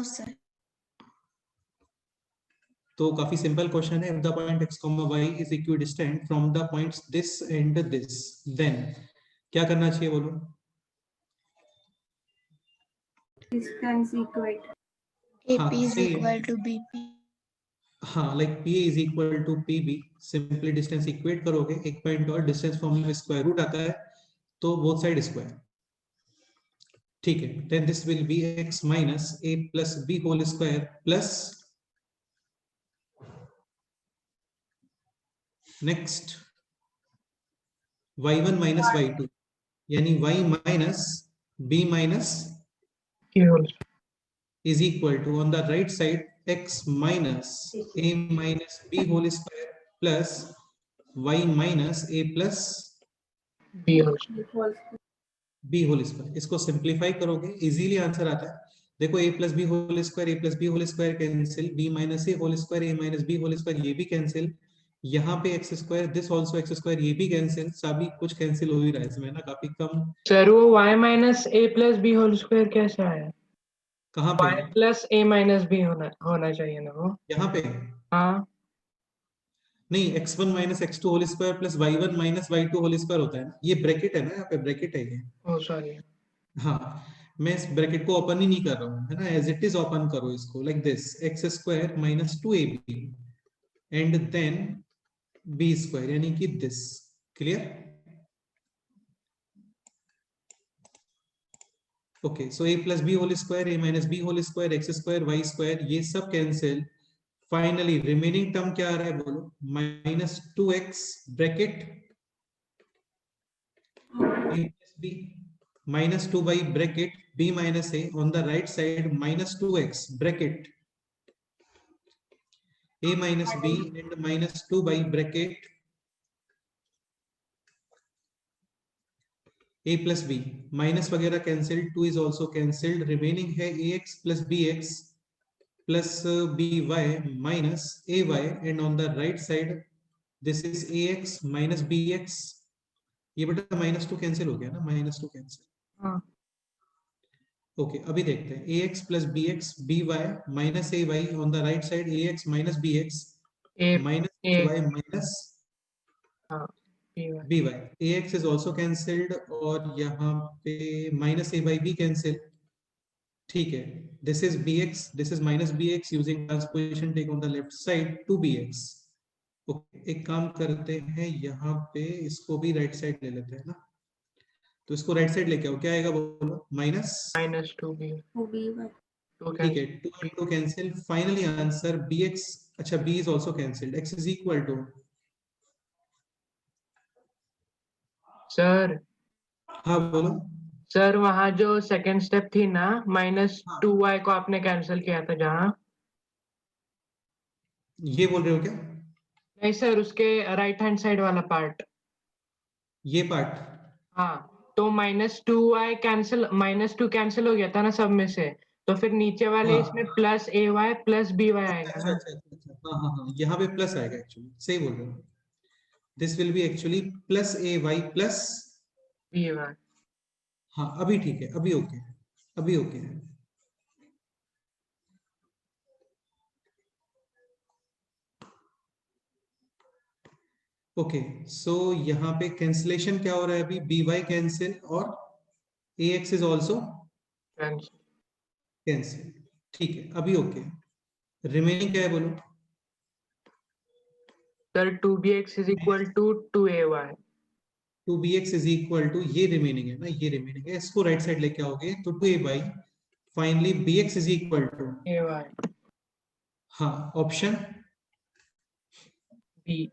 sir. तो काफी simple question है. If the point x, y is equidistant from the points this and this, then क्या करना चाहिए बोलो? Distance equal. AP is equal to BP. हाँ, like PA is equal to PB. Simply distance equate करोगे, एक point और distance formula में square root आता है, तो बोथ साइड स्क्वायर. ठीक है, then this will be x minus a plus b whole square plus next y1 minus y2, यानी y minus b minus is equal to on the right side x minus a minus b whole square plus y minus a plus b whole square. इसको simplify करोगे easily answer आता है. देखो a plus b whole square, a plus b whole square cancel, b minus a whole square, a minus b whole square ये भी cancel, यहाँ पे x square, this also x square ये भी कैंसिल. सभी कुछ कैंसिल हो ही रहा है इसमें ना, काफी कम. सर वो y minus a plus B whole square कैसे आया? कहाँ पे? y plus a minus B होना चाहिए ना वो. यहाँ पे हाँ नहीं, x1 minus x2 whole square plus y1 minus y2 whole square होता है ना. ये ब्रैकेट है ना, यहाँ पे ब्रैकेट है ये. ओ सॉरी. हाँ, मैं इस ब्रैकेट को ओपन ही नहीं कर रहा हूँ, है ना. एज इट इज ओपन करो इसको, like this x square minus 2ab and then b square, यानी कि this. Clear? Okay, so a plus b whole square, a minus b whole square, x square, y square ये सब cancel. Finally remaining term क्या आ रहा है बोलो? Minus 2x bracket a plus b minus 2 by bracket b minus a on the right side minus 2x bracket a minus b and minus 2 by bracket a plus b. minus वगैरह cancelled, 2 is also cancelled. remaining है ax plus bx plus by minus ay and on the right side this is ax minus bx. ये बेटा minus 2 cancel हो गया ना, minus 2 cancel. हाँ okay, अभी देखते हैं ax plus bx by minus ay on the right side ax minus bx a minus a y minus हाँ by. ax is also cancelled और यहाँ पे minus a by b cancel. ठीक है, this is bx, this is minus bx using transposition take on the left side to bx. Okay, एक काम करते हैं, यहाँ पे इसको भी राइट साइड ले लेते हैं ना. तो इसको राइट साइड लेके आओ, क्या आएगा बोलो? Minus 2b. ठीक है, 2 and 2 cancel. Finally answer bx, अच्छा b is also cancelled. x is equal to, sir हाँ बोलो. सर वहाँ जो सेकंड स्टेप थी ना, माइनस हाँ. 2y को आपने कैंसिल किया था जहाँ. ये बोल रहे हो क्या? नहीं सर, उसके राइट हैंड साइड वाला पार्ट. ये पार्ट? हाँ, तो minus 2y cancel, minus 2 cancel हो गया था ना सब में से, तो फिर नीचे वाले हाँ. इसमें प्लस ay प्लस by आएगा अच्छा ना. अच्छा अच्छा, हाँ हाँ हाँ, यहाँ पे प्लस आएगा एक्चुअली, सही बोल रहे हो. This will B actually plus ay plus by. हाँ. अभी ठीक है, अभी ओके, अभी ओके है. ओके, सो यहाँ पे कैंसिलेशन क्या हो रहा है अभी? by कैंसिल और ax इज आल्सो कैंसिल. ठीक है, अभी ओके. रिमेनिंग क्या है बोलो? Sir 2bx is equal to 2ay. 2bx is equal to, ये रिमेनिंग है ना, ये रिमेनिंग है. इसको राइट साइड लेके आओगे तो 2ay. Finally bx is equal to ay. हाँ, option b.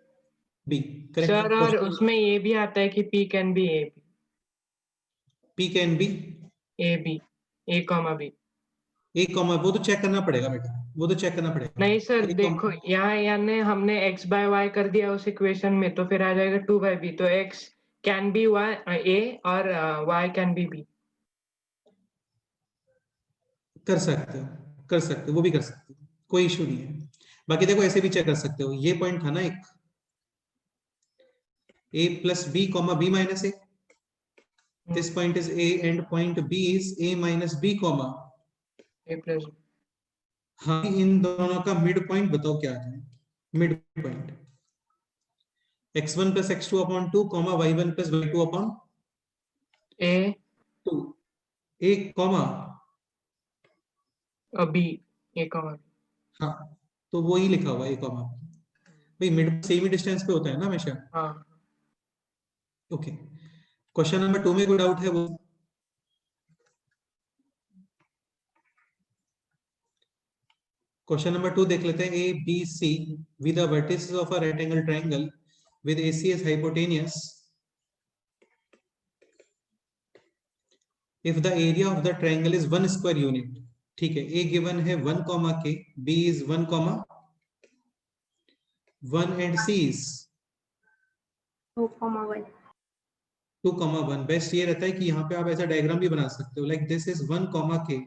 B correct. Sir और उसमें ये भी आता है कि p can be ab. p can be ab a comma b. एक कॉमा, वो तो चेक करना पड़ेगा बेटा, वो तो चेक करना पड़ेगा. नहीं सर एक देखो, comma- यहाँ यानी हमने x बाय y कर दिया उस इक्वेशन में, तो फिर आ जाएगा 2 बाय b. तो x can be y a और y कैन बी b. कर सकते हो, कर सकते हो, वो भी कर सकते हो, कोई इशू नहीं है. बाकी देखो ऐसे भी चेक कर सकते हो. ये पॉइंट था ना एक, a plus b comma b minus a. This point is a and point b is a minus b comma a plus हाँ, इन दोनों का मिड पॉइंट बताओ क्या आता है। Mid point x1 plus x2 upon 2 comma y1 plus y2 upon A 2 a comma, B A comma हाँ तो वो ही लिखा हुआ है a comma। भाई मिड सेम ही डिस्टेंस पे होता है ना हमेशा। हाँ ओके, क्वेश्चन नंबर 2 में कोई डाउट है वो? क्वेश्चन नंबर 2 देख लेते हैं। A B C with the vertices of a rectangle triangle with AC as hypotenuse if the area of the triangle is 1 square unit। ठीक है, A given है 1 comma k, B is 1 comma 1 and C is 2,1. 2 comma 1। Best ये रहता है कि यहाँ पे आप ऐसा डायग्राम भी बना सकते हो, like this is 1 comma k,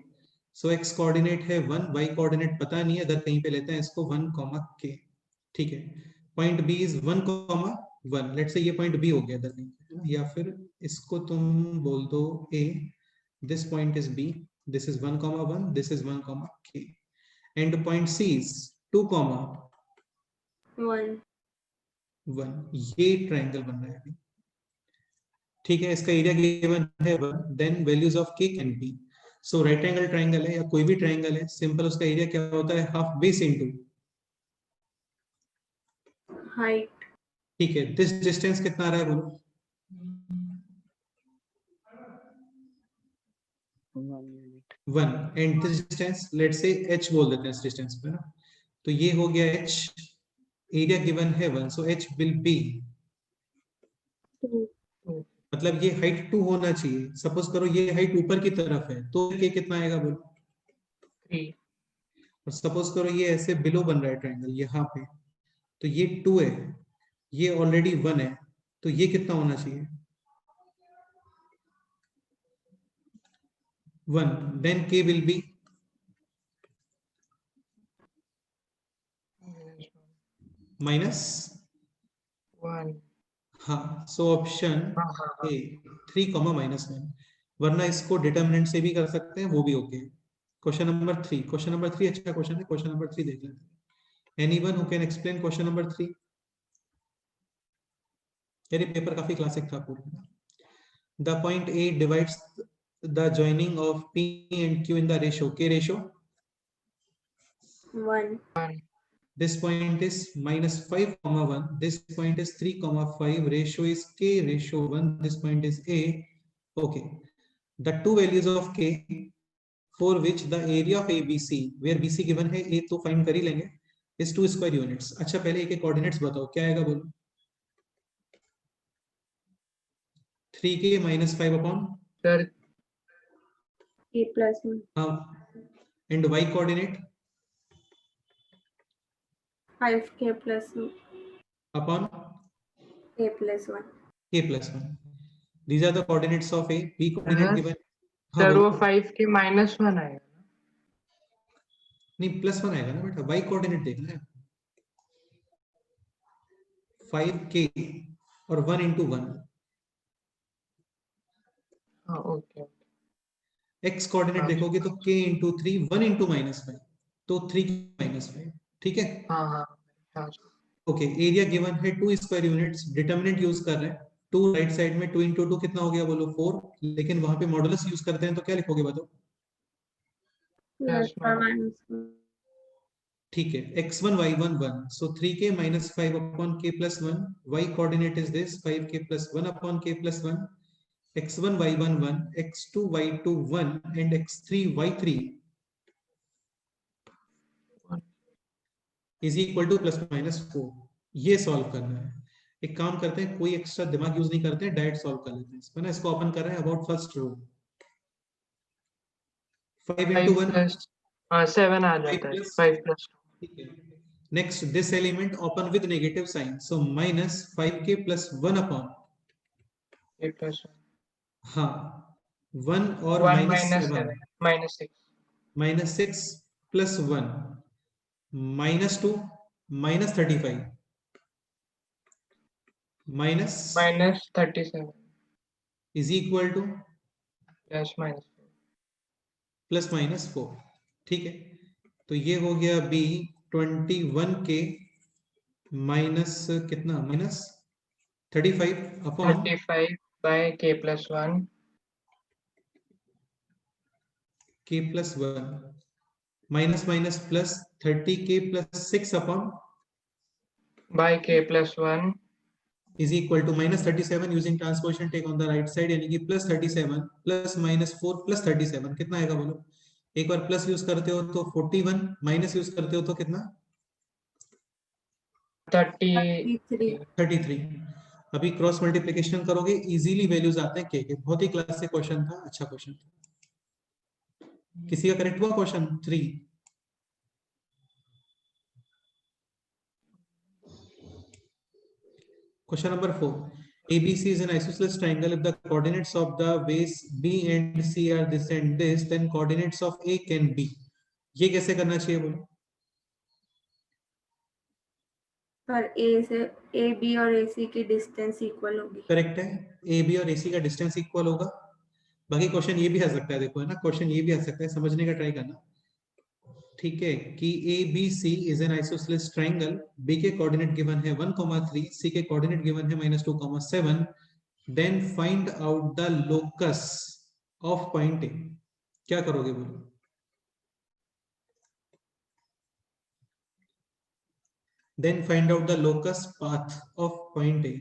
so x coordinate है 1, y कोऑर्डिनेट पता नहीं है, इधर कहीं पे लेते हैं इसको 1 comma k। ठीक है, point B is 1 comma 1, let's say ये पॉइंट B हो गया इधर कहीं पे, या फिर इसको तुम बोल दो A, this point is B, this is 1 comma 1, this is 1 comma k, and point C is 2 comma 1. 1। ये ट्रायंगल बन रहा है अभी। ठीक है, इसका एरिया गिवन है 1, then values of k can be. So right angle triangle है या कोई भी ट्रायंगल है, सिंपल उसका एरिया क्या होता है, हाफ बेस इनटू, Height. ठीक है, दिस डिस्टेंस कितना आ रहा है बोलो? 1, and this distance let's say h बोल देते हैं इस डिस्टेंस पे ना, तो ये हो गया h, एरिया गिवन है 1, सो h विल बी, 2. मतलब ये हाइट 2 होना चाहिए। सपोज करो ये हाइट ऊपर की तरफ है तो k कितना आएगा बोलो? 3 और सपोज करो ये ऐसे बिलो बन रहा है ट्रायंगल यहाँ पे, तो ये 2 है, ये ऑलरेडी 1 है, तो ये कितना होना चाहिए? 1, then k will be minus 1 हाँ, सो ऑप्शन हाँ हाँ हाँ ए 3 कॉमा -1, वरना इसको डिटर्मिनेंट से भी कर सकते हैं, वो भी okay. Question number 3, question number 3 अच्छा क्वेश्चन है, क्वेश्चन नंबर 3 देख लेते हैं। Anyone who can explain question number 3? यार पेपर काफी क्लासिक था पूरा। The point A divides the joining of P and Q in the ratio K ratio। 1. 1 This point is -5 comma 1, this point is 3 comma 5, ratio is K ratio 1, this point is A। okay, the two values of K for which the area of ABC, where BC given है, A तो find कर ही लेंगे, is 2 square units। अच्छा पहले एक coordinates बताओ क्या आएगा बोलो? 3k minus 5 upon, sir K plus 1. and y coordinate 5K plus upon K plus 1. k plus 1। these are the coordinates of A। B coordinate Yes. given, हाँ सर वो बोलो। 5 के -1 आएगा नहीं +1 आएगा ना बेटा, y कोऑर्डिनेट देखना है, 5k और 1 into 1। हाँ ओके x कोऑर्डिनेट देखोगे तो k into 3, 1 into -5, तो 3 -5। ठीक है, हाँ हाँ हाँ ओके, एरिया गिवन है 2 स्क्वायर यूनिट्स, डिटरमिनेंट यूज कर रहे हैं, 2 राइट साइड में, 2 into 2 कितना हो गया बोलो? 4, लेकिन वहां पे मॉडुलस यूज करते हैं तो क्या लिखोगे बताओ? Plus Plus or minus. minus 1. ठीक है, x1 y1 1, so 3k minus 5 upon k plus 1, y coordinate is this 5k plus 1 upon k plus 1, x1 y1 1, x2 y2 1, and x3 y3 is equal to plus minus 4। ये solve करना है। एक काम करते हैं, कोई एक्स्ट्रा दिमाग use नहीं करते हैं, डायरेक्ट सॉल्व कर लेते हैं इसको ना। इसको ओपन कर रहे हैं अबाउट फर्स्ट रो, 5 into 1 5 + 7 आ जाता है 5 + 2 ठीक है। Next this element open with negative sign, so minus 5k plus 1 upon, 8 + 1 हाँ 1 और 1 - -7 7 -6 -6 plus 1 -2 -35 minus -37 is equal to +- +- 4। ठीक है, तो ये हो गया b 21k माइनस कितना, minus 35 upon 35 by k plus 1 k plus 1 minus minus plus 30k plus 6 upon by k plus 1 is equal to minus 37 using transposition take on the right side, यानी कि plus 37 plus minus 4 plus 37 कितना आएगा बोलो। एक बार plus use करते हो तो 41, minus use करते हो तो कितना 33 33 अभी क्रॉस मल्टीप्लिकेशन करोगे इजीली वैल्यूज आते हैं के बहुत ही क्लासिक क्वेश्चन था, अच्छा क्वेश्चन था। किसी का करेक्ट हुआ question 3? Question number 4. ABC is an isosceles triangle. If the coordinates of the base B and C are this and this, then coordinates of A can be. ये कैसे करना चाहिए बोलो? पर ए से ए बी और ए सी की डिस्टेंस इक्वल होगी। करेक्ट है, ए बी और ए सी का डिस्टेंस इक्वल होगा। बाकी क्वेश्चन ये भी आ सकता है, देखो है ना, क्वेश्चन ये भी आ सकता है, समझने का ट्राई करना। ठीक है कि A B C is an isosceles triangle, B के कोऑर्डिनेट गिवन है 1,3, सी के कोऑर्डिनेट गिवन है -2,7, then find out the locus of point A. क्या करोगे बोलो? Then find out the locus path of point A.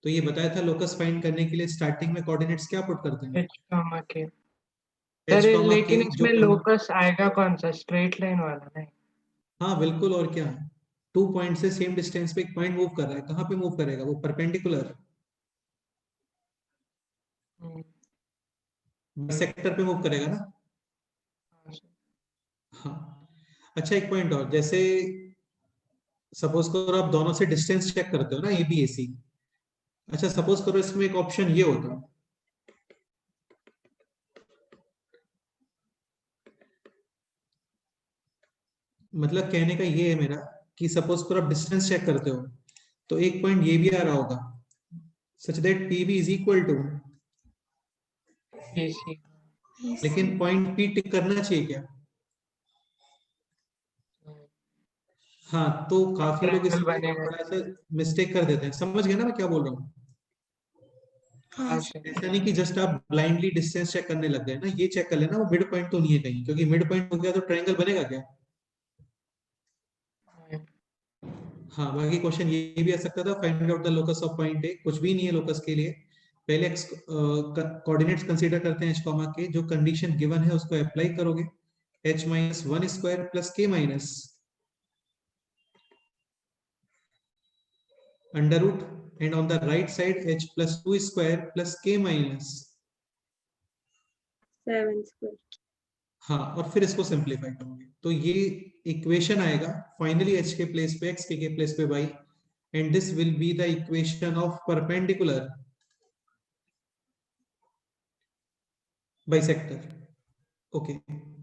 तो ये बताया था लोकस फाइंड करने के लिए स्टार्टिंग में कोऑर्डिनेट्स क्या पुट करते हैं? h comma k। h, sir k लेकिन जो इसमें लोकस आएगा कौन सा, स्ट्रेट लाइन वाला? नहीं, हाँ बिल्कुल, और क्या, 2 पॉइंट से सेम डिस्टेंस पे एक पॉइंट मूव कर रहा है, कहाँ पे मूव करेगा वो? परपेंडिकुलर सेक्टर पे मूव करेगा ना। हाँ अच्छा, एक पॉइंट और, जैसे सपोज करो आप दोनों से डिस्टेंस चेक करते हो ना, ए बी ए सी। अच्छा सपोज करो इसमें एक ऑप्शन ये होता, मतलब कहने का ये है मेरा कि सपोज करो आप डिस्टेंस चेक करते हो तो एक पॉइंट ये भी आ रहा होगा, such that P B is equal to, PC। लेकिन पॉइंट पी टिक करना चाहिए क्या? हाँ, तो काफी लोग ट्रायंगल इसमें बनेगा। थोड़ा सा मिस्टेक कर देते हैं, समझ गए ना मैं क्या बोल रहा हूँ? हाँ ऐसा नहीं कि जस्ट आप ब्लाइंडली डिस्टेंस चेक करने लग गए ना, ये चेक कर लेना वो मिड पॉइंट तो नहीं है कहीं, क्योंकि मिड पॉइंट हो गया तो ट्रायंगल बनेगा क्या? हाँ बाकी क्वेश्चन ये भी आ सकता था, find out the locus of point ए, कुछ भी नहीं है लोकस के लिए। पहले कोऑर्डिनेट्स कंसीडर करते हैं h, के, जो कंडीशन गिवन है उसको अप्लाई करोगे, h minus 1 square plus k minus under root, and on the right side h plus 2 square plus k minus 7 square. हाँ, और फिर इसको सिंप्लीफाई करोगे तो ये इक्वेशन आएगा फाइनली h के प्लेस पे x, k के प्लेस पे y, and this will be the equation of perpendicular bisector. Okay,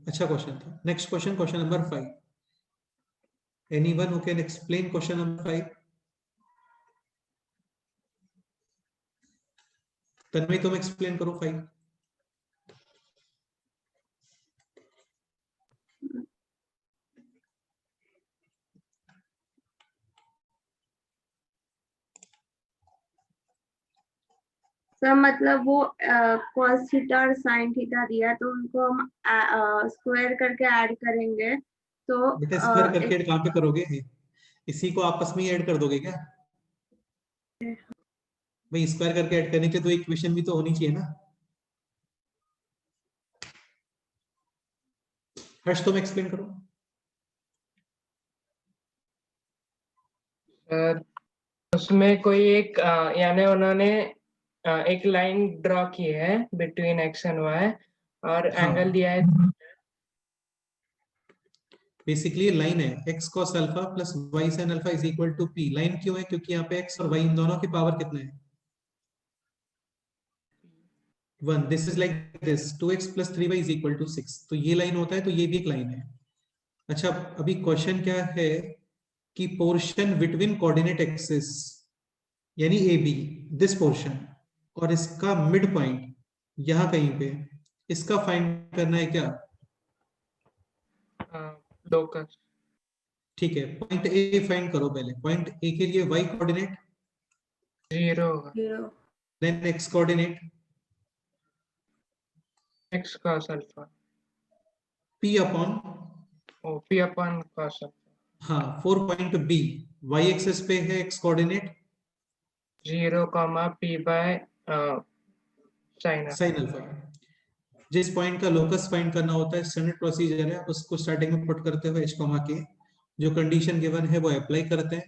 अच्छा क्वेश्चन था। Next question, question number 5। Anyone who can explain question number 5? तन्मय तुम एक्सप्लेन करो 5। सर मतलब वो cos थीटा और sin थीटा दिया तो उनको हम स्क्वायर करके ऐड करेंगे तो बेटा स्क्वायर करके ऐड कहां पे करोगे? इसी को आपस में ही ऐड कर दोगे क्या? भाई स्क्वायर करके ऐड करने के लिए तो इक्वेशन भी तो होनी चाहिए ना। हर्ष तुम एक्सप्लेन करो। सर उसमें कोई एक यानी उन्होंने एक लाइन ड्रॉ की है बिटवीन x एंड y और हाँ। एंगल दिया है। बेसिकली लाइन है x cos alpha plus y sin alpha is equal to p। Line क्यों है? क्योंकि यहाँ पे x और y इन दोनों की पावर कितना है? 1। This is like this 2x plus 3y is equal to 6। तो ये लाइन होता है, तो ये भी एक लाइन है। अच्छा अभी क्वेश्चन क्या है कि पोर्शन बिटवीन कोऑर्डिनेट एक्सिस यानी ए बी, दिस पोर्शन, और इसका मिड पॉइंट यहाँ कहीं पे, इसका फाइंड करना है क्या? लोकस ठीक है, पॉइंट ए फाइंड करो पहले। पॉइंट ए के लिए y कोऑर्डिनेट, 0 होगा, 0 then x coordinate x cos alpha, p upon, O p upon cos alpha, हाँ 4 पॉइंट b, y एक्सिस पे है x coordinate 0 p by sin alpha. sin alpha. जिस point का लोकस फाइंड करना होता है, स्टैंडर्ड प्रोसीजर है, उसको स्टार्टिंग में पुट करते हुए h के जो कंडीशन गिवन है वो अप्लाई करते हैं,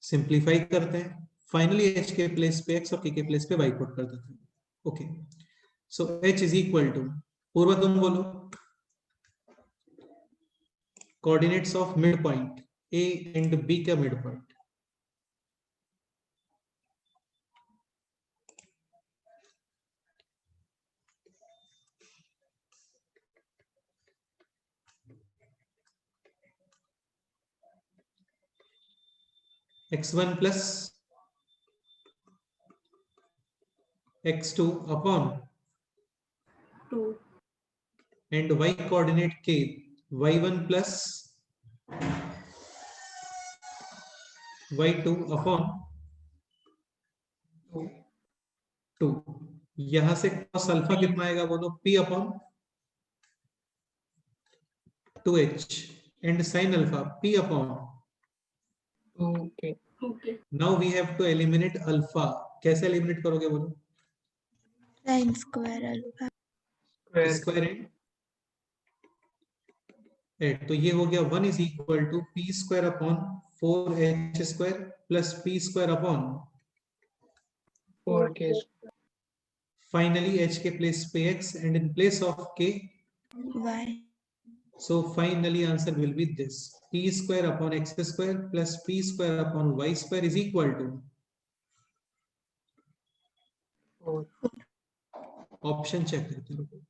सिंपलीफाई करते हैं, फाइनली h के प्लेस पे x और k के प्लेस पे y पुट कर देते हैं। Okay, so h is equal to, Purva तुम बोलो, coordinates of mid point a and b का mid point. x1 plus x2 upon 2 and y coordinate k, y1 plus y2 upon 2। यहां से cos अल्फा कितना आएगा बोलो, p upon 2h and sin alpha p upon 2k, okay now we have to eliminate alpha. कैसे eliminate करोगे बोलो, sin square alpha. square square at, तो ये हो गया 1 is equal to P square upon 4h square plus P square upon 4k, finally h के place पे x and in place of k, Y. so finally answer will be this, p square upon x square plus p square upon y square is equal to, 4, option check करते हैं,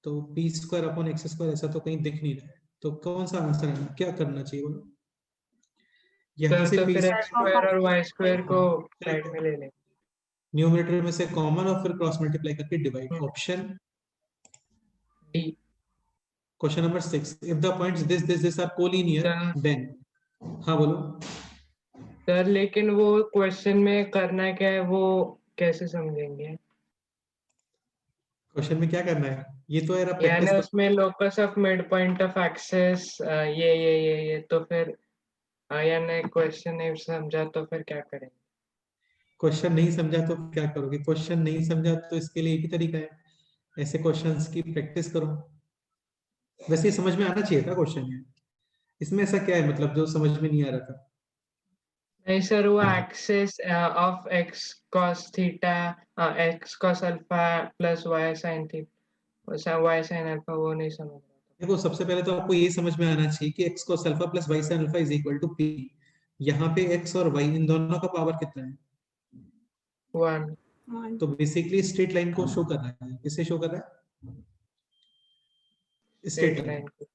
तो p square upon x square ऐसा तो कहीं दिख नहीं रहा है, तो कौन सा आंसर है, क्या करना चाहिए बोलो, यहाँ से तो p फिर x स्क्वायर और y स्क्वायर को साइड में ले लेंगे, न्यूमरेटर में से कॉमन और फिर क्रॉस मल्टीप्लाई करके divide. Option d। Question number 6, if the points this are collinear then, हाँ बोलो। सर लेकिन वो क्वेश्चन में करना क्या है वो कैसे समझेंगे? क्वेश्चन में क्या करना है, ये तो यार आप यानी प्रैक्टिस उसमें locus of mid point of axes ये तो फिर यानी क्वेश्चन नहीं समझा तो फिर क्या करेंगे? क्वेश्चन नहीं समझा तो क्या करोगे, क्वेश्चन नहीं समझा तो इसके लिए एक ही तरीका है, ऐसे क्वेश्चंस की प्रैक्टिस करो। वैसे ये समझ में आना चाहिए था क्वेश्चन, ये इसमें ऐसा क्या है मतलब जो समझ में नहीं आ रहा था। नहीं सर, वो axes of x cos theta, x cos alpha plus y sin theta, y sin alpha वो नहीं समझ रहा था। देखो सबसे पहले तो आपको ये समझ में आना चाहिए कि x cos alpha plus y sin alpha is equal to p। यहाँ पे x और y इन दोनों का पावर कितना है, 1 तो बेसिकली स्ट्रेट लाइन को शो कर रहा है, किससे शो कर रहा है, स्ट्रेट स्ट्रेट लाइन। लाइन को।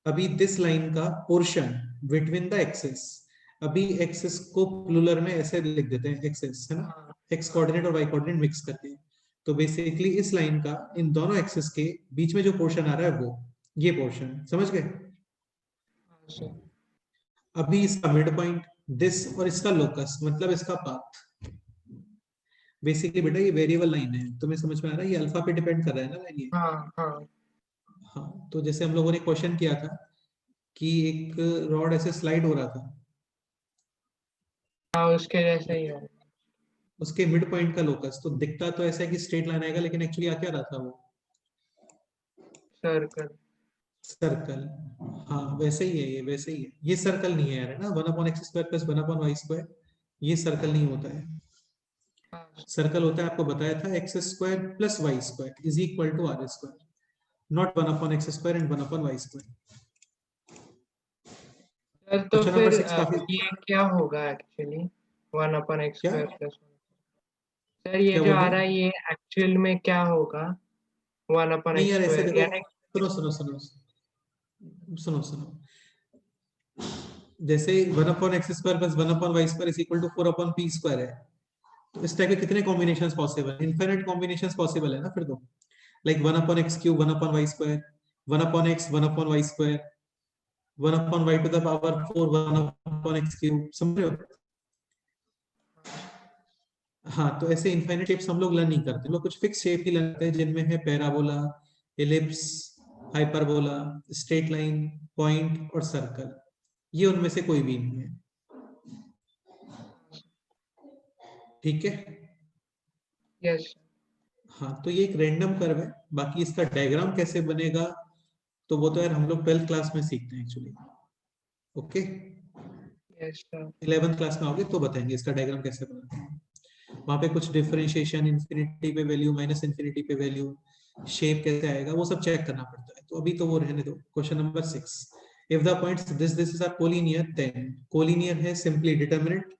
अभी दिस लाइन का पोर्शन बिटवीन द एक्सेस, अभी एक्सेस को प्लूरल में ऐसे लिख देते हैं, एक्सेस है ना, एक्स कोऑर्डिनेट और वाई कोऑर्डिनेट मिक्स करके, तो बेसिकली इस लाइन का इन दोनों एक्सेस के बीच में जो पोर्शन आ रहा है वो ये पोर्शन, समझ गए। अभी इसका मिड पॉइंट दिस और इसका लोकस मतलब इसका पाथ, बेसिकली बेटा ये वेरिएबल लाइन है, तुम्हें समझ में आ रहा है, ये अल्फा पे डिपेंड कर रहा है ना लाइन ये। हाँ, तो जैसे हम लोगों ने क्वेश्चन किया था कि एक रॉड ऐसे स्लाइड हो रहा था, हाँ उसके जैसा ही है, उसके मिड पॉइंट का लोकस तो दिखता तो ऐसा है कि स्ट्रेट लाइन आएगा, लेकिन एक्चुअली आ क्या रहा था वो, सर्कल। सर्कल। हाँ वैसे ही है, ये वैसे ही है, ये सर्कल नहीं है यार, है ना, 1/x square plus 1/y square, ये सर्कल नहीं होता है। सर्कल होता है, आपको बताया था, x square plus y square is equal to r square, not 1/x square and 1/y square. Sir तो क्वेश्चन फिर नंबर 6 काफी, ये क्या होगा एक्चुअली 1/x क्या स्क्वायर प्लस, सर ये क्या जो बोल आ रहे रहा हैं? है ये एक्चुअल में क्या होगा नहीं 1/x यार ऐसे स्क्वायर, देखो, यानी सुनो सुनो सुनो सुनो सुनो, जैसे 1/x square plus 1/y square is equal to 4/p square है, तो इस टाइप के कितने कॉम्बिनेशंस पॉसिबल है, इनफिनिट कॉम्बिनेशंस पॉसिबल है ना फिर तो, like 1/x cube 1/y square, 1 upon x 1 upon y square 1 upon y to the power 4 1 upon x cube, समझ रहे हो? हाँ, तो ऐसे इनफाइनाइट शेप्स हम लोग लर्न नहीं करते, हम लोग कुछ फिक्स शेप ही लर्न करते हैं जिनमें है parabola, ellipse, hyperbola, straight line, point और सर्कल। ये उनमें से कोई भी नहीं है, ठीक है? यस हाँ, तो ये एक रैंडम कर्व है, बाकी इसका डायग्राम कैसे बनेगा तो वो तो यार हम लोग 12th क्लास में सीखते हैं actually. Okay, yes sir 11th class में आओगे तो बताएंगे इसका डायग्राम कैसे बनाते हैं। वहां पे कुछ डिफरेंशिएशन, इंफिनिटी पे वैल्यू, माइनस इंफिनिटी पे वैल्यू, शेप कैसे आएगा वो सब चेक करना पड़ता है। तो अभी तो वो रहने दो। Question number 6, if the points this is are collinear, then collinear है simply determinant.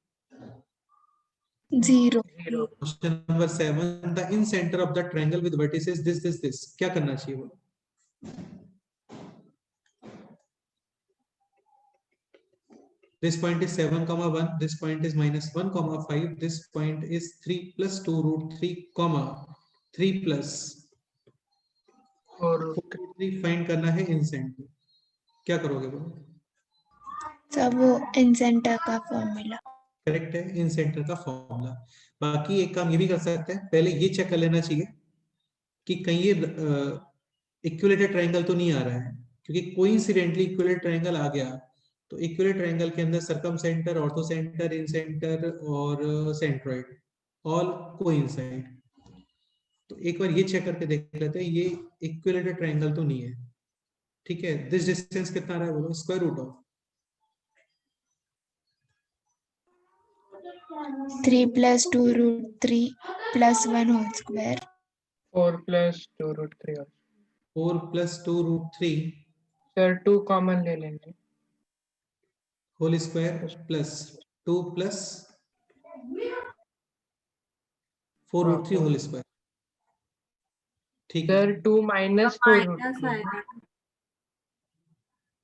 0. 0 question number 7, the incentre of the triangle with vertices this, क्या करना चाहिए वो? This point is 7, 1. This point is -1, 5. This point is 3 plus 2 root 3, 3 plus 4 3 find करना है इन centre. क्या करोगे बोलो? सब वो इन सेंटर का फॉर्मूला. करेक्ट है, इन सेंटर का फॉर्मूला। बाकी एक काम ये भी कर सकते हैं, पहले ये चेक कर लेना चाहिए कि कहीं ये इक्विलेटरल ट्रायंगल तो नहीं आ रहा है, क्योंकि कोइंसिडेंटली इक्विलेटरल ट्रायंगल आ गया तो इक्विलेटरल ट्रायंगल के अंदर सर्कम सेंटर, ऑर्थो सेंटर, इन सेंटर और सेंट्रोइड ऑल कोइंसाइड। तो एक बार ये चेक करके देख लेते हैं, ये इक्विलेटरल ट्रायंगल तो नहीं है, ठीक है? दिस डिस्टेंस कितना आ रहा है बोलो? Square root of 3 plus 2 root 3 plus 1 whole square. 4 plus 2 root 3 और 4 plus 2 root 3 सर 2 कॉमन ले लेंगे whole square plus 2 plus 4 root 3 whole square, ठीक है? सर 2 minus 4 root माइनस 3 आएगा।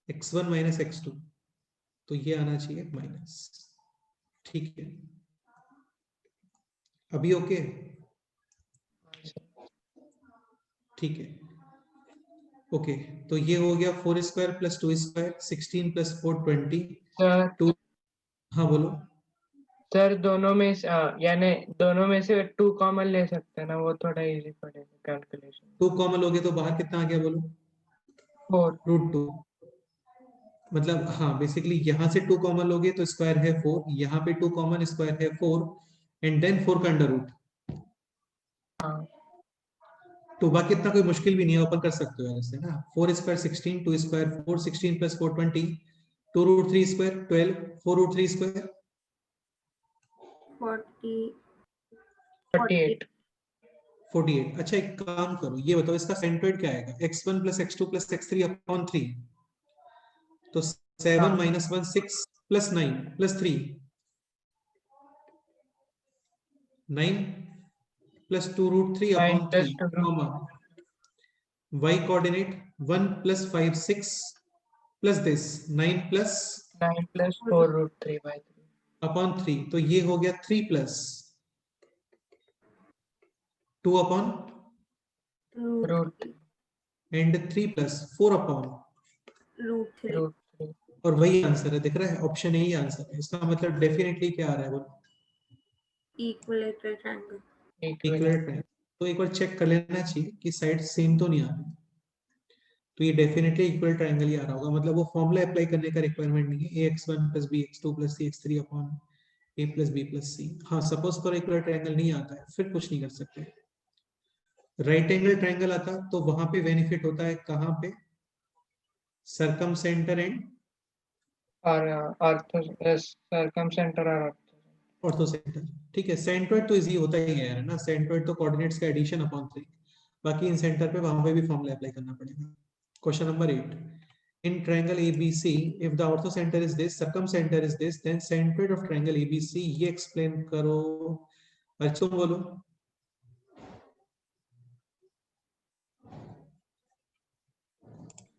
x1 minus x2, तो ये आना चाहिए माइनस, ठीक है? अभी ओके, ठीक है? ओके, तो ये हो गया 4 square plus 2 square, 16 plus 4 20। Sir 2, हाँ बोलो। सर दोनों में से यानी दोनों में से 2 कॉमन ले सकते हैं ना, वो थोड़ा इजी पड़ेगा कैलकुलेशन। 2 कॉमन लोगे तो बाहर कितना आ गया बोलो? 4 रूट 2। मतलब हाँ, बेसिकली यहाँ से 2 कॉमन लोगे तो स्क्वायर है 4, यहाँ पे 2 कॉमन, स्क्वायर है 4 एंड देन 4 का अंडर रूट। हाँ तो बाकी इतना कोई मुश्किल भी नहीं है, ओपन कर सकते हो ऐसे ना। 4 square 16, 2 square 4, 16 plus 4 20, 2 root 3 square 12, 4 root 3 square 48 48। अच्छा एक काम करो, ये बताओ इसका सेंट्रोइड क्या आएगा? x1 plus x2 plus x3 upon 3, तो 7 हाँ minus 1 6 plus 9 plus 3 9 plus 2 root 3 9 upon 3 plus 2 root comma y coordinate 1 plus 5 6 plus this 9 plus 9 plus 4 root 3 by 3 upon 3, तो ये हो गया 3 plus 2 upon root and 3 plus 4 upon, root 3 root 3 और वही answer है, दिख रहा है? ऑप्शन यही आंसर है। इसका मतलब डेफिनेटली क्या आ रहा है वो? Equilateral triangle. equivalent इक्विलेटरल है। तो एक बार चेक कर लेना चाहिए कि साइड सेम तो नहीं आ रही, तो ये डेफिनेटली इक्वल ट्रायंगल ही आ रहा होगा। मतलब वो फॉर्मूला अप्लाई करने का रिक्वायरमेंट नहीं है, ax1 plus bx2 plus cx3 upon a plus b plus c। हाँ, सपोज करो इक्वल ट्रायंगल नहीं आता है, फिर कुछ नहीं कर सकते। राइट एंगल ट्रायंगल आता तो वहां पे बेनिफिट होता है, कहाँ पे? सरकम सेंटर एंड और circumcenter और ऑर्थो सेंटर, ठीक है? सेंट्रोइड तो इजी होता ही है ना, सेंट्रोइड तो कोऑर्डिनेट्स का एडिशन अपॉन 3, बाकी इन सेंटर पे वहां पे भी फॉर्मूला अप्लाई करना पड़ेगा। Question number 8, in triangle ABC, if the orthocenter is this, circumcenter is this, then centroid of triangle ABC, ये explain करो। अच्छा बोलो।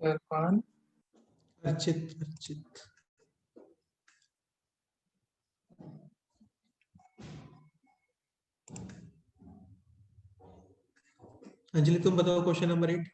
कौन अर्चित, अर्चित अंजलि तुम बताओ क्वेश्चन नंबर 8।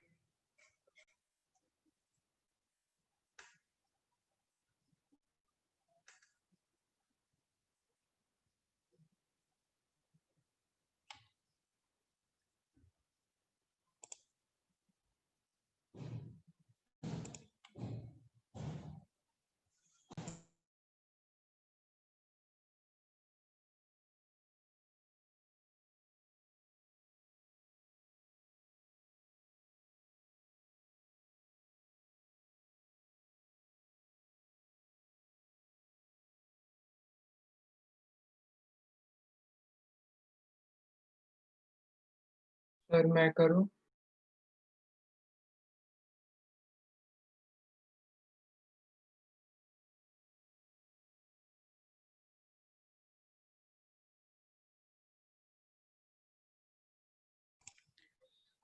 सर मैं करूँ?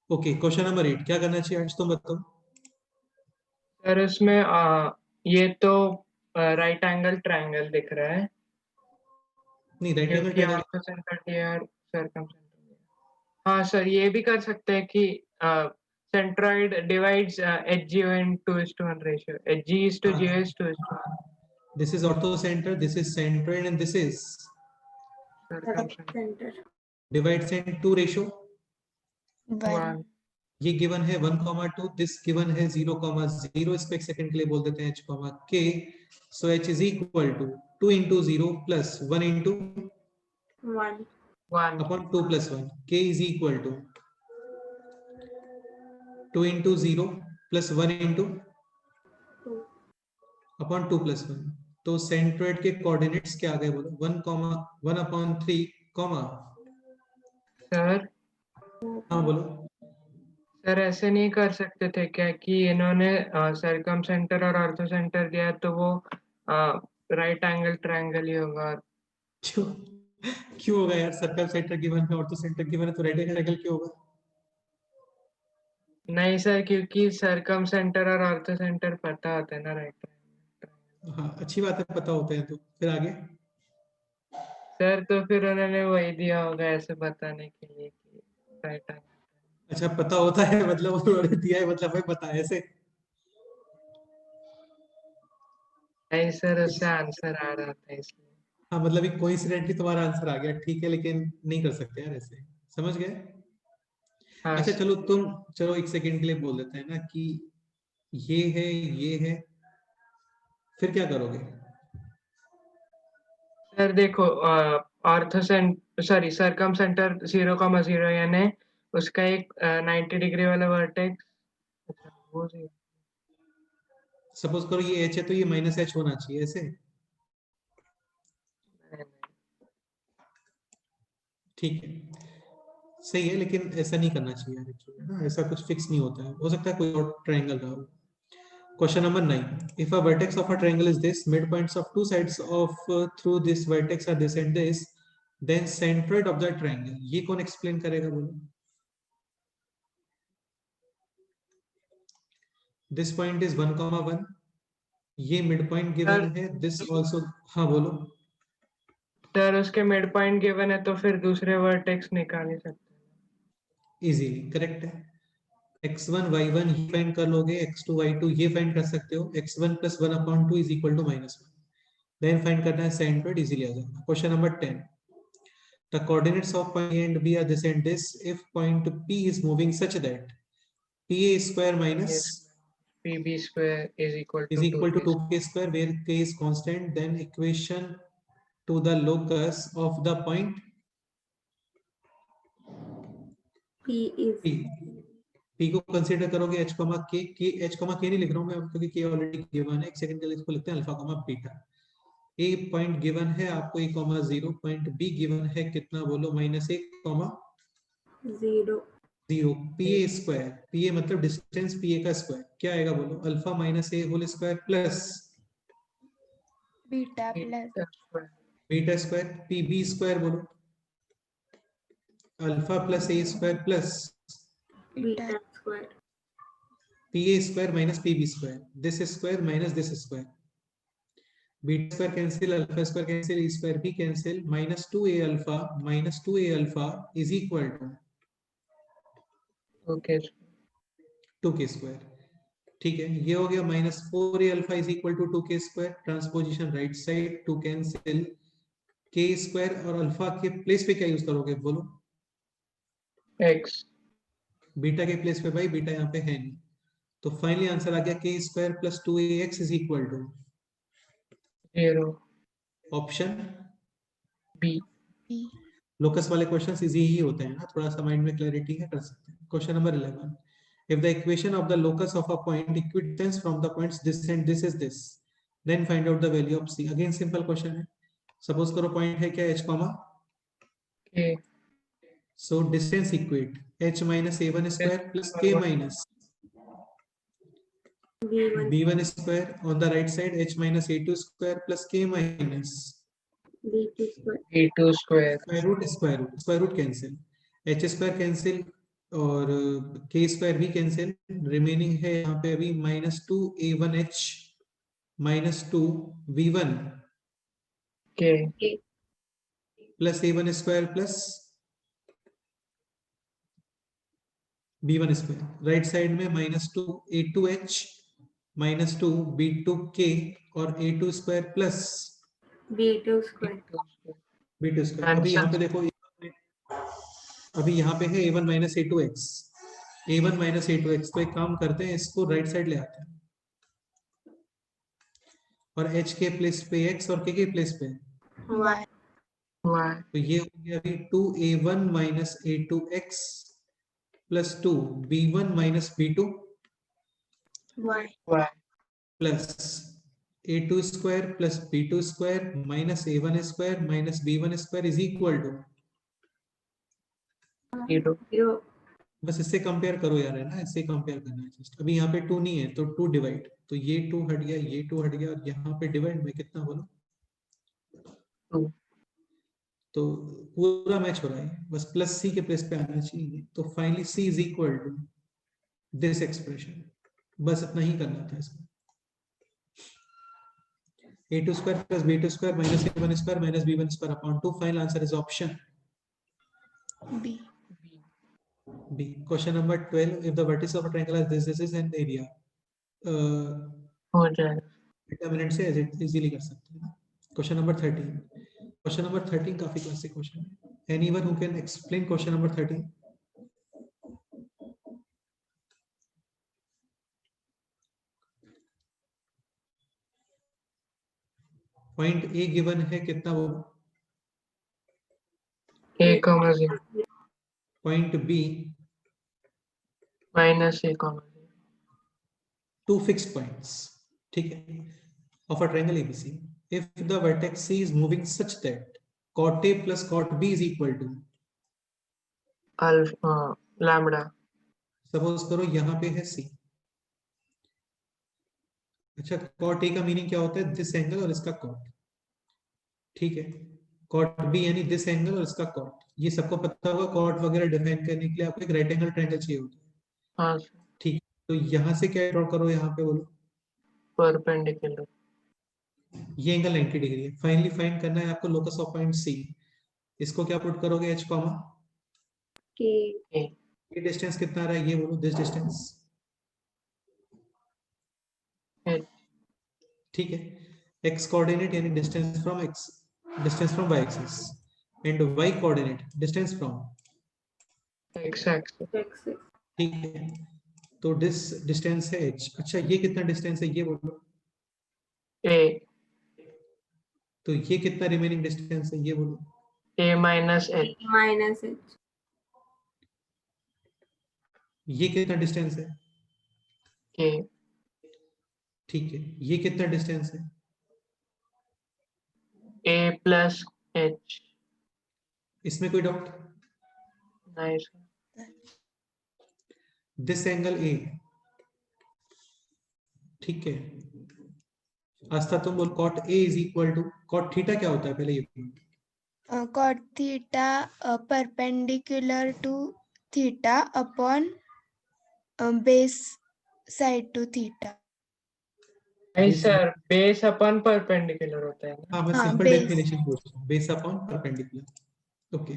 ओके, क्वेश्चन नंबर 8 क्या करना चाहिए आज तुम बताओ। सर इसमें ये तो राइट एंगल ट्रायंगल दिख रहा है नहीं, राइट एंगल क्योंकि ट्रायंगल ऑर्थो सेंटर टीआर सर्कमसेंटर। हाँ सर, ये भी कर सकते हैं कि centroid divides HGO in 2:1 ratio. HG is to GO is 2:1. This is ortho centre, this is centroid and this is Circumcenter. Centre divides in 2 ratio. 1. 1. ये given है 1,2, this given है 0,0। इसको एक सेकंड के लिए बोल देते हैं h, k। So h is equal to 2 into 0 plus 1 into 1 1. upon 2 plus 1। k is equal to 2 into 0 plus 1 into 2 upon 2 plus 1। तो सेंट्रोइड के कोऑर्डिनेट्स क्या आ गए बोलो? 1,1/3, सर हाँ बोलो। सर ऐसे नहीं कर सकते थे क्या कि इन्होंने सर्कमसेंटर और ऑर्थो सेंटर दिया तो वो राइट एंगल ट्रायंगल ही होगा। क्यों क्यों होगा यार? सर्कल सेंटर गिवन है, ऑर्थो सेंटर गिवन है, तो राइट एंगल क्यों होगा? नहीं सर, क्योंकि सर्कमसेंटर और ऑर्थो सेंटर पता होता है ना राइट ट्रायंगल। हाँ, अच्छी बात है, पता होते हैं। तो फिर आगे सर तो फिर उन्होंने वही दिया होगा ऐसे बताने के लिए कि राइट एंगल। अच्छा, पता होता है मतलब उन्होंने दिया है मतलब हमें पता है ऐसे? नहीं सर, उससे आंसर आ रहा था इसलिए। हाँ, मतलब एक कोइंसिडेंटली तुम्हारा आंसर आ गया, ठीक है, लेकिन नहीं कर सकते यार ऐसे। समझ गए? हाँ अच्छा सर। चलो एक सेकंड के लिए बोल देते हैं ना कि ये है, फिर क्या करोगे? सर देखो, ऑर्थो सॉरी सर्कमसेंटर 0,0 यानी उसका एक 90 डिग्री वाला वर्टेक्स। अच्छा वो जी। सपोज करो ये h है तो ये -h होना चाहिए ऐसे। ठीक है, सही है, लेकिन ऐसा नहीं करना चाहिए यार एक्चुअली ना, ऐसा कुछ फिक्स नहीं होता है, हो सकता है कोई और ट्रायंगल रहा हो। Question number 9. If a vertex of a triangle is this, midpoints of two sides of through this vertex are this and this, then centroid of the triangle. ये कौन explain करेगा बोलो? This point is 1,1. ये midpoint given है. This also, हाँ बोलो। Sir उसके mid point given है तो फिर दूसरे वर्टेक्स निकाल नहीं सकते। Easily correct है। x1 y1 ये फाइंड कर लोगे, x2 y2 ये फाइंड कर सकते हो, x1 plus 1/2 is equal to -1। Then find करना है centroid, easily आ जाएगा। Question number 10. The coordinates of point A and B are this and this if point P is moving such that PA square minus PB square is equal is to equal to 2K. 2K square, where K is constant, then equation to the locus of the point P is P। P को consider करोगे h, k h, k नहीं लिख रहा हूँ मैं क्योंकि k already given है। एक सेकंड के लिए इसको लिखते हैं alpha, beta. A point given है आपको a,0, पॉइंट B गिवन है कितना बोलो? -1, 0 0। PA स्क्वायर, PA मतलब डिस्टेंस PA का स्क्वायर, क्या आएगा बोलो? Alpha minus a whole square plus beta plus beta square. PB square बोलो? Alpha plus a square plus beta beta square PA square minus PB square, this square minus this square. Beta square cancel, alpha square cancel, e square भी cancel, -2a alpha minus 2a alpha is equal to okay 2k square. ठीक है, ये हो गया -4a alpha is equal to 2k square. Transposition right side, 2 cancel, k square और alpha के place पे क्या यूज करोगे बोलो? x बीटा के प्लेस पे भाई बीटा यहाँ पे है नहीं, तो फाइनली आंसर आ गया k square plus 2ax is equal to 0 option B। B. Locus वाले क्वेश्चंस इजी ही होते हैं ना, थोड़ा सा माइंड में क्लैरिटी है, कर सकते हैं। Question number 11. If the equation of the locus of a point equidistance from the points this and this is this, then find out the value of c. Again simple question है। Suppose करो point है क्या h, K So distance equate h minus a1 square plus k minus B1 b1 square. On the right side h minus a2 square plus k minus B2 square. E2 square. Square root cancel, h square cancel और k square भी cancel. Remaining है यहाँ पे अभी -2a1h -2v1 K. Plus a1 square plus b1 square. Right side में -2a2h -2b2k और a2 square plus B2 square. b2 square. अभी यहाँ पे देखो, अभी यहाँ पे है a1 minus a2x, a1 minus a2x. तो एक काम करते हैं, इसको राइट साइड ले आते हैं और h के प्लेस पे x और k के प्लेस पे. Y. Y. तो ये हो गया अभी 2a1 minus a2x plus 2b1 minus b2 Y. Y. plus a2 square plus b2 square minus a1 square minus b1 square is equal to. E2. 0. बस इससे कंपेयर करो यार, है ना, इससे कंपेयर करना है जस्ट. अभी यहाँ पे 2 नहीं है तो 2 डिवाइड, तो ये 2 हट गया, ये 2 हट गया और यहाँ पे डिवाइड में कितना बोलो 2. तो पूरा मैच हो रहा है, बस प्लस सी के प्लेस पे आना चाहिए. तो finally C is equal to this expression. बस इतना ही करना था इसमें. a2 square plus b2 square minus a1 square minus b1 square upon 2. Final answer is option B. B. Question number 12. If the vertex of a triangle is this is an area. हो जाएगा. Determinant से easily कर सकते हैं. Question number 13. Question number 13 काफी classic question है. Anyone who can explain question number 13? Point A given है, कितना वो? A, 0. Point B, Minus A, 0. two fixed points, ठीक है, of a triangle ABC. If the vertex C is moving such that cot A plus cot B is equal to, Alpha. Lambda. Suppose करो यहाँ पे है C. अच्छा, cot A का meaning क्या होता है? दिस एंगल और इसका cot, ठीक है. cot B यानी दिस एंगल और इसका cot. ये सबको पता होगा. cot वगैरह डिफाइन करने के लिए आपको एक राइट एंगल ट्रायंगल चाहिए होता है, हाँ. ठीक. तो यहाँ से क्या ड्रॉ करो, यहाँ पे बोलो. Perpendicular. ये एंगल 90 डिग्री है. फाइनली फाइंड करना है आपको लोकस ऑफ पॉइंट C. इसको क्या पुट करोगे? h comma K. A. ये डिस्टेंस कितना आ रहा है ये बोलो. This distance, H. ठीक है. x कोऑर्डिनेट यानी distance from x, distance from y axis, and y coordinate distance from, X axis. X. ठीक है. तो दिस डिस्टेंस है h. अच्छा, ये कितना डिस्टेंस है ये बोलो. A. तो ये कितना रिमेनिंग डिस्टेंस है ये बोलो. A minus H. Minus H. ये कितना डिस्टेंस है, K. ठीक है. ये कितना डिस्टेंस है, A plus H. इसमें कोई डाउट? Nice. दिस एंगल A, ठीक है. आस्था तुम बोल. cot A is equal to, cot theta क्या होता है पहले ये बोलो. Cot theta perpendicular to theta upon base side to theta. नहीं सर, base upon perpendicular होता है ना. हाँ, मैं हाँ, सिंपल base. डेफिनेशन पूछ रहा हूँ. Base upon perpendicular. Okay,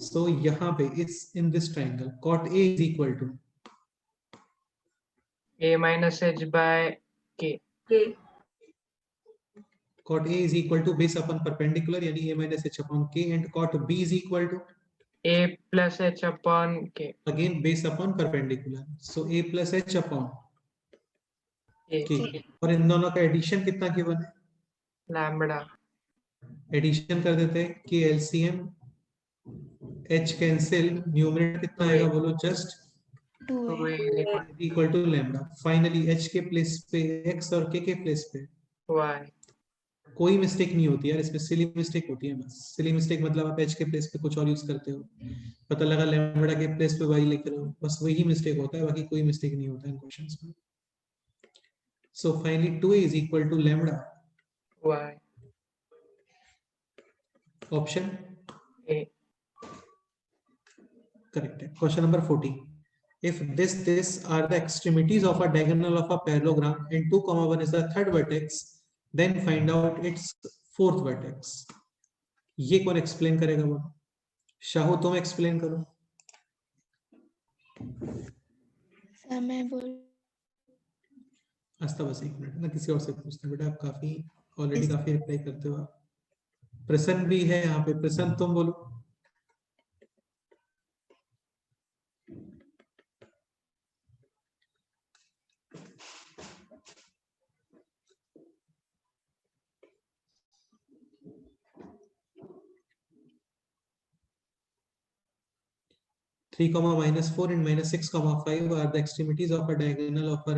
so यहाँ पे इस in this triangle cot A is equal to A minus H by K. K. cot A is equal to base upon perpendicular यानी A minus H upon K, and cot B is equal to A plus H upon K. again base upon perpendicular, so A plus H upon A. K. और इन दोनों का addition कितना given है? Lambda. Addition कर देते हैं कि LCM H cancel, numerator कितना आएगा बोलो. Just 2A. Equal to lambda. Finally H के प्लेस पे X और K के प्लेस पे Y. कोई मिस्टेक नहीं होती यार इसमें, सिली मिस्टेक होती है बस। सिली मिस्टेक मतलब आप h के प्लेस पे कुछ और यूज करते हो, पता लगा लैम्बडा के प्लेस पे y लिख रहे हो, बस वही मिस्टेक होता है, बाकी कोई मिस्टेक नहीं होता इन क्वेश्चंस में। So finally 2a is equal to lambda, y option a correct है। Question number 40, if this are the extremities of a diagonal of a parallelogram and 2, 1 is the third vertex, then find out its fourth vertex। ये कौन explain करेगा? वो शाहू तुम explain करो। Sir मैं बोल आस्था बस एक मिनट ना, किसी और से पूछते हैं बेटा, आप काफी ऑलरेडी काफी रिप्लाई करते हो आप। प्रसन्न भी है यहाँ पे, प्रसन्न तुम बोलो। Three comma -4 and -6, 5 are the extremities of a diagonal of a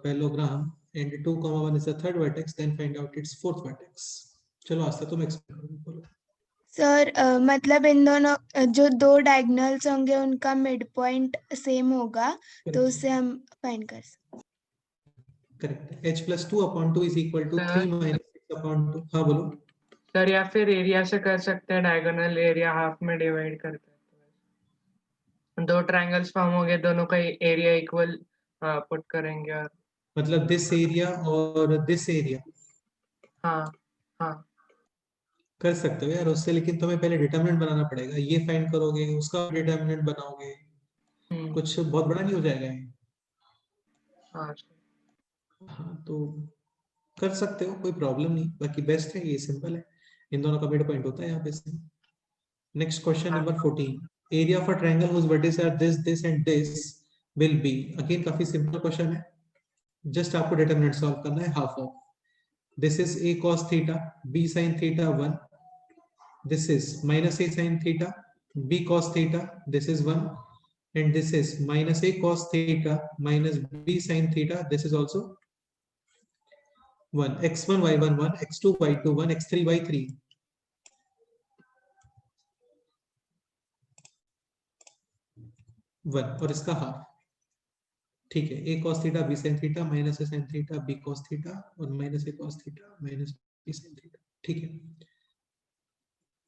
parallelogram, and 2, 1 is the third vertex. Then find out its fourth vertex। चलो आस्था तुम एक्सप्लेन करो। सर मतलब इन दोनों जो दो डायगोनल्स होंगे उनका मिड पॉइंट सेम होगा, तो उससे हम फाइंड कर सकते हैं। Correct. h + 2/2 is equal to 3 - 6/2। हाँ बोलो सर, या फिर एरिया से कर सकते हैं, डायगोनल एरिया हाफ में डिवाइड करके। दो ट्रायंगल्स फॉर्म हो गए, दोनों का एरिया इक्वल पुट करेंगे और मतलब दिस एरिया और दिस एरिया हाँ हाँ कर सकते हो यार उससे, लेकिन तुम्हें पहले डिटरमिनेंट बनाना पड़ेगा। ये फाइंड करोगे, उसका डिटरमिनेंट बनाओगे, कुछ बहुत बड़ा नहीं हो जाएगा ये। हाँ हाँ तो कर सकते हो, कोई प्रॉब्लम नहीं, बाकी बेस्ट है, ये सिंपल है, इन दोनों का मिड पॉइंट होता है यहाँ पे से। Next question number 14, area of a triangle whose vertices are this and this will be। Again काफी सिंपल क्वेश्चन है, जस्ट आपको डिटरमिनेंट सॉल्व करना है। Half of this is a cos theta b sin theta 1, this is -a sin theta b cos theta, this is 1, and this is -a cos theta minus b sin theta, this is also 1, x1 y1 1, x2 y2 1, x3 y3 1, और इसका half. ठीक है, a cos theta b sin theta minus a sin theta b cos theta और minus a cos theta minus b sin theta. ठीक है,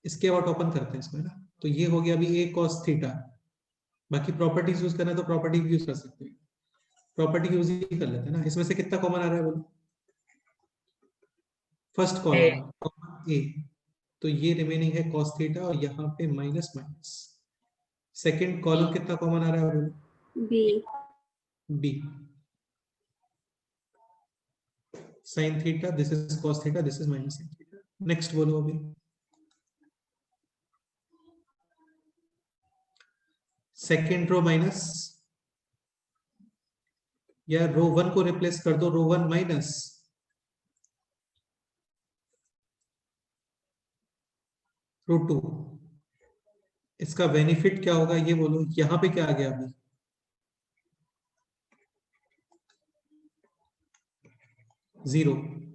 इसके बाद open करते हैं इसको, है ना। तो ये हो गया अभी a cos थीटा, बाकी प्रॉपर्टीज यूज करना है तो प्रॉपर्टी भी यूज कर सकते हैं, प्रॉपर्टी यूज ही कर लेते हैं ना। इसमें से कितना कॉमन आ रहा है बोलो? फर्स्ट कॉलम ए, तो ये रिमेनिंग है cos थीटा और यहाँ पे माइनस माइनस। सेकंड कॉलम कितना कॉमन आ रहा है बोलो? B sin theta, this is cos theta, this is minus sin theta. Next बोलो अभी। सेकंड रो माइनस, या रो 1 को रिप्लेस कर दो, रो 1 माइनस रो 2। इसका बेनिफिट क्या होगा ये बोलो? यहां पे क्या आ गया अभी? Zero,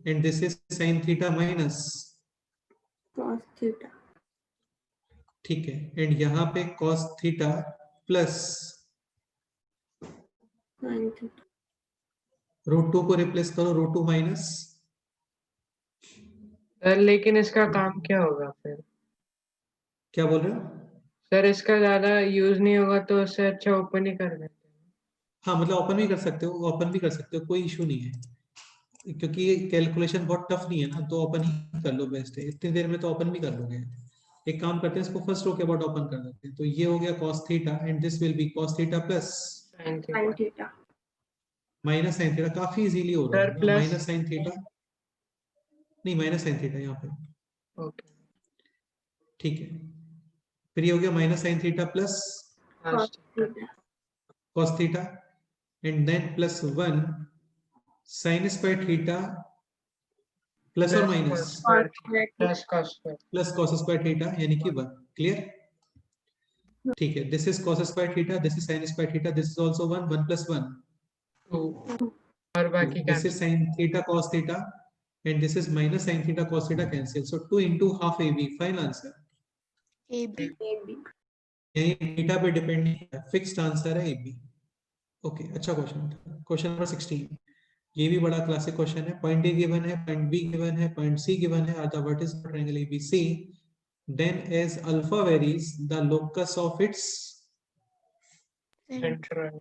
and this is sin theta minus cos theta. ठीक है, एंड यहाँ पे cos theta plus sin theta. Row 2 को रिप्लेस करो, रो 2 माइनस। सर, लेकिन इसका काम क्या होगा फिर? क्या बोल रहे हो? सर, इसका ज्यादा यूज नहीं होगा तो उससे अच्छा ओपन ही कर देते हैं। हाँ मतलब ओपन भी कर सकते हो, ओपन भी कर सकते हो, कोई इशू नहीं है, क्योंकि ये कैलकुलेशन बहुत टफ नहीं है ना, तो ओपन ही कर लो, बेस्ट है। इतनी देर में तो ओपन भी कर लोगे। एक काम करते हैं, इसको फर्स्ट रो के बाद ओपन कर देते हैं। तो ये हो गया cos theta and this will be cos theta plus sin sin theta. Minus sin theta. काफी इजीली हो रहा सर, है, प्लस माइनस sin थीटा नहीं, माइनस sin थीटा यहाँ पे। ओके ठीक है, फिर ये हो गया minus sin theta plus cos theta. cos theta and then plus 1 sin square theta plus और minus plus cos square plus cos square theta यानी कि 1। क्लियर? ठीक है, this is cos square theta, this is sin square theta, this is also 1, 1 + 1 2 और बाकी this is sin theta cos theta and this is minus sin theta cos theta cancel. So 2 into half AB, final answer. AB. यही theta पे depend नहीं है, fixed answer है AB. Okay, अच्छा question था. Question number 16, ये भी बड़ा क्लासिक क्वेश्चन है. पॉइंट A गिवन है, पॉइंट B गिवन है, पॉइंट C गिवन है, are the vertices of triangle ABC. Then as alpha varies, the locus of its Central.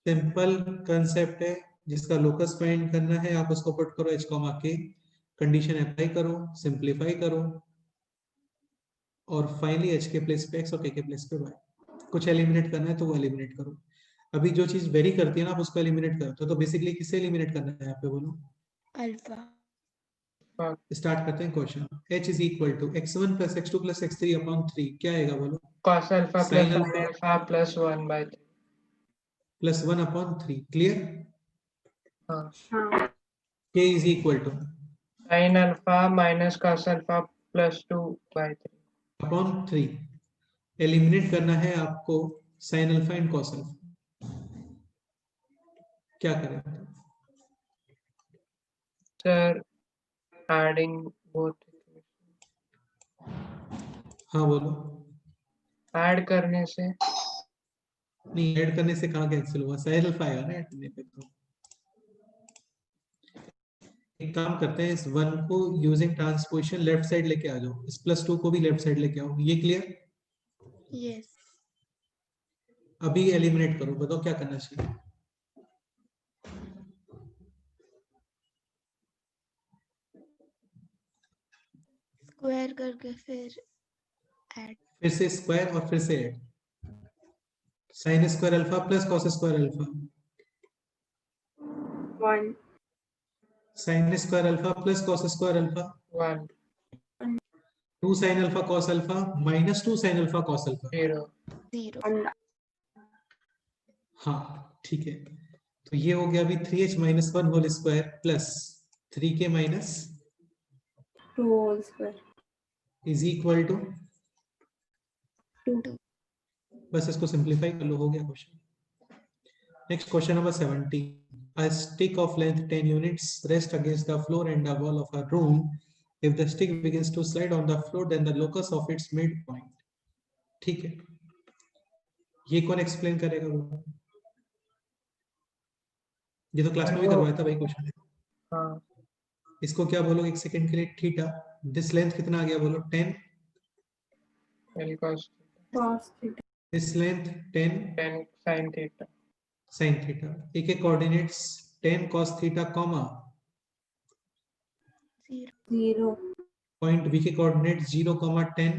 Simple concept है. जिसका लोकस फाइंड करना है आप उसको पुट करो h, k, कंडीशन अप्लाई करो, सिंप्लीफाई करो, और फाइनली h के प्लेस पे x और k के प्लेस पे y. कुछ एलिमिनेट करना है तो वो एलिमिनेट करो. अभी जो चीज वेरी करती है ना आप उसको एलिमिनेट करते हो. तो बेसिकली किसे एलिमिनेट करना है यहाँ पे बोलो. अल्फा. स्टार्ट करते हैं question. h is equal to x1 plus x2 plus x3 upon 3. क्या आएगा बोलो. Cos alpha Sin plus alpha. alpha plus 1/3. Plus 1 upon 3. Clear. हाँ. k is equal to Sin alpha minus cos alpha plus 2/3. Upon 3. Eliminate करना है आपको sin alpha and cos alpha. क्या करें. Sir, adding both. हाँ बोलो. Add करने से नहीं, ऐड करने से कहाँ कैंसिल हुआ. sin अल्फा आएगा ना ऐड करने पे. तो एक काम करते हैं, इस 1 को यूजिंग ट्रांसपोजिशन लेफ्ट साइड लेके आ जाओ. इस +2 को भी लेफ्ट साइड लेके आओ. ये क्लियर. यस. अभी एलिमिनेट करो. बताओ क्या करना चाहिए. स्क्वायर करके फिर ऐड. फिर से स्क्वायर और फिर से add. sin square alpha plus cos square alpha. 1. sin square alpha plus cos square alpha. 1. 2 sin alpha cos alpha minus 2 sin alpha cos alpha. 0. 0. हाँ ठीक है. तो ये हो गया अभी 3h minus 1 whole square plus 3k minus 2 whole square. Is equal to. 2. बस इसको सिंप्लीफाई कर लो, हो गया question. Next question number 17. A stick of length 10 units rests against the floor and the wall of a room. If the stick begins to slide on the floor, then the locus of its midpoint. ठीक है. ये कौन explain करेगा वो. ये तो class में भी करवाया था भाई क्वेश्चन. हाँ. इसको क्या बोलोगे एक सेकंड के लिए. थीटा. दिस लेंथ कितना आ गया बोलो. 10. L cos Cos theta. This length 10 10 sin theta. sin theta. एक एक कोऑर्डिनेट्स 10 cos थीटा कॉमा 0. पॉइंट बी के coordinates 0 10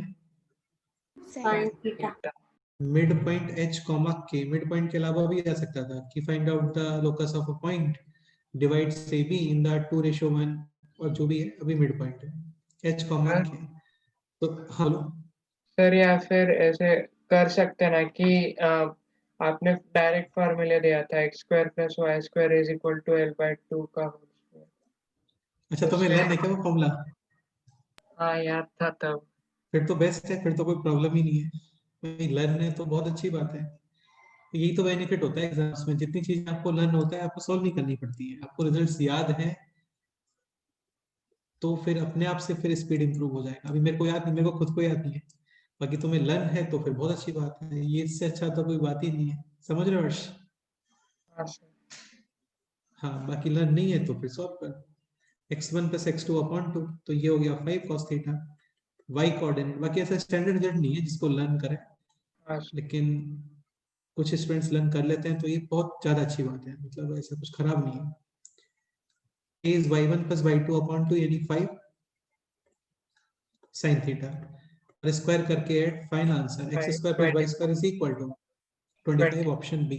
Sin theta. Mid point h k. Mid point के अलावा भी आ सकता था कि find out the locus of a point divides AB in the 2:1, और जो भी है अभी मिड पॉइंट है h k. तो हेलो सर, या फिर ऐसे कर सकते ना कि आपने डायरेक्ट फॉर्मूला दिया था x square plus y square is equal to L/2 का होल स्क्वायर. अच्छा तुम्हें लर्न है क्या वो फॉर्मूला. हाँ याद था तब. फिर तो बेस्ट है, फिर तो कोई प्रॉब्लम ही नहीं है. भाई लर्न है तो बहुत अच्छी बात है. यही तो बेनिफिट होता है एग्जाम्स में. जितनी चीजें आपको लर्न होता है आपको सॉल्व नहीं करनी पड़ती है. आपको रिजल्ट्स याद हैं तो फिर अपने आप से फिर स्पीड इंप्रूव हो जाएगा. अभी मेरे को याद नहीं, मेरे को खुद को याद नहीं है. बाकी तुम्हें लर्न है तो फिर बहुत अच्छी बात है. ये इससे अच्छा तो कोई बात ही नहीं है. समझ रहे हो हर्ष. हाँ सर. हाँ बाकी लर्न नहीं है तो फिर सॉल्व कर. x1 plus x2 upon 2. तो ये हो गया 5 cos थीटा. y coordinate. बाकी ऐसा स्टैंडर्ड रिजल्ट नहीं है जिसको लर्न करें, हाँ सर. लेकिन कुछ स्टूडेंट्स लर्न कर लेते हैं तो ये बहुत ज्यादा अच्छी बात है. मतलब ऐसा कुछ खराब नहीं है. a is y1 plus y2 upon 2 यानी 5 sin थीटा. और स्क्वायर करके add. Final answer x square plus y square is equal to 25. Option B.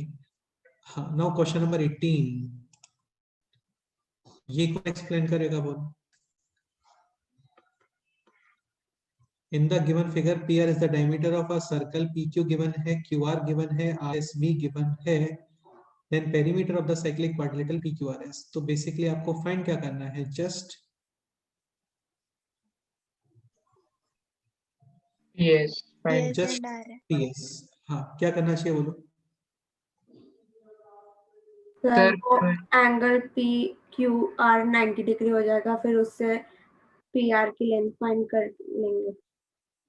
हाँ. Now question number 18. ये कौन एक्सप्लेन करेगा बोलो. In the given figure, PR is the diameter of a circle. PQ given है, QR given है, RSV given है. Then perimeter of the cyclic quadrilateral PQRS. तो basically आपको find क्या करना है. Just yes fine. PS just and R. PS. हाँ क्या करना चाहिए बोलो. Sir, Sir, वो angle P Q R 90 degree हो जाएगा, फिर उससे पी आर की लेंथ फाइंड कर लेंगे।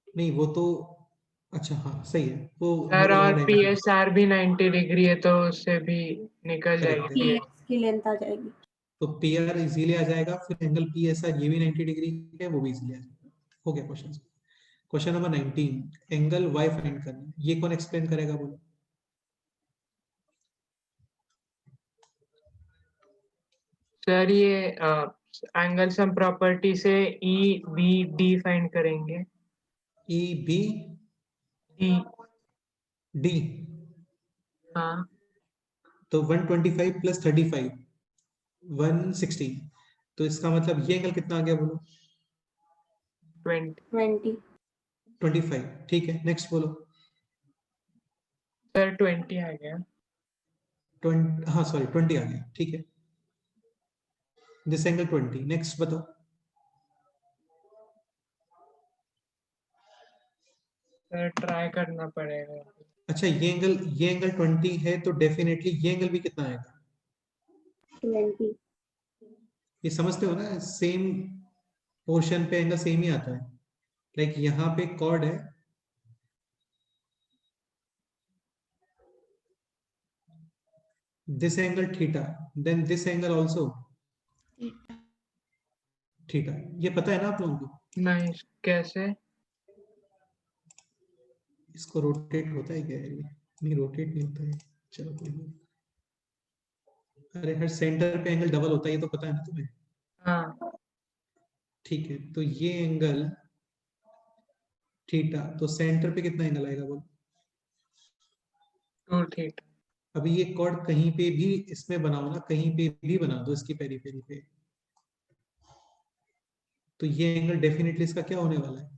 नहीं वो तो अच्छा हाँ सही है, वो सर हर और जगह पी 90 एस आर भी 90 डिग्री है, तो उससे भी निकल करेक्ट जाएगी है। P PSR। एक्स की लेंथ आ जाएगी। तो पी आर इजीली आ जाएगा, फिर एंगल पी एस आर ये भी 90 डिग्री है, वो भी इजीली आ जाएगा। हो गया question. Question number 19, angle y find करना है। ये कौन एक्सप्लेन करेगा बोलो? सर ये एंगल सम प्रॉपर्टी से ई बी डी फाइंड करेंगे। ई बी डी, डी, हाँ तो 125 प्लस 35 160, तो इसका मतलब ये एंगल कितना आ गया बोलो? 20। 20। 25, ठीक है। नेक्स्ट बोलो। सर 20 आ गया। 20, हाँ सॉरी 20 आ गया, ठीक है। दिस एंगल 20, नेक्स्ट बताओ। सर ट्राई करना पड़ेगा। अच्छा ये एंगल 20 है, तो डेफिनेटली ये एंगल भी कितना आएगा? 20। ये समझते हो ना, सेम पोर्शन पे एंगल सेम ही आता है। लाइक यहाँ पे कॉर्ड है, this angle theta, then this angle also theta. Theta. ये पता है ना आप लोगों को? नहीं, कैसे? इसको रोटेट होता है क्या? ये नहीं रोटेट नहीं होता है, चलो कोई नहीं। अरे हर सेंटर पे एंगल डबल होता है, ये तो पता है ना तुम्हें? हाँ, ठीक है, तो ये एंगल थीटा, तो सेंटर पे कितना एंगल आएगा बोलो? 2 थीटा। अभी ये कॉर्ड कहीं पे भी इसमें बनाओ ना, कहीं पे भी बना दो इसकी पेरीफेरी पे, तो ये एंगल डेफिनेटली इसका क्या होने वाला है?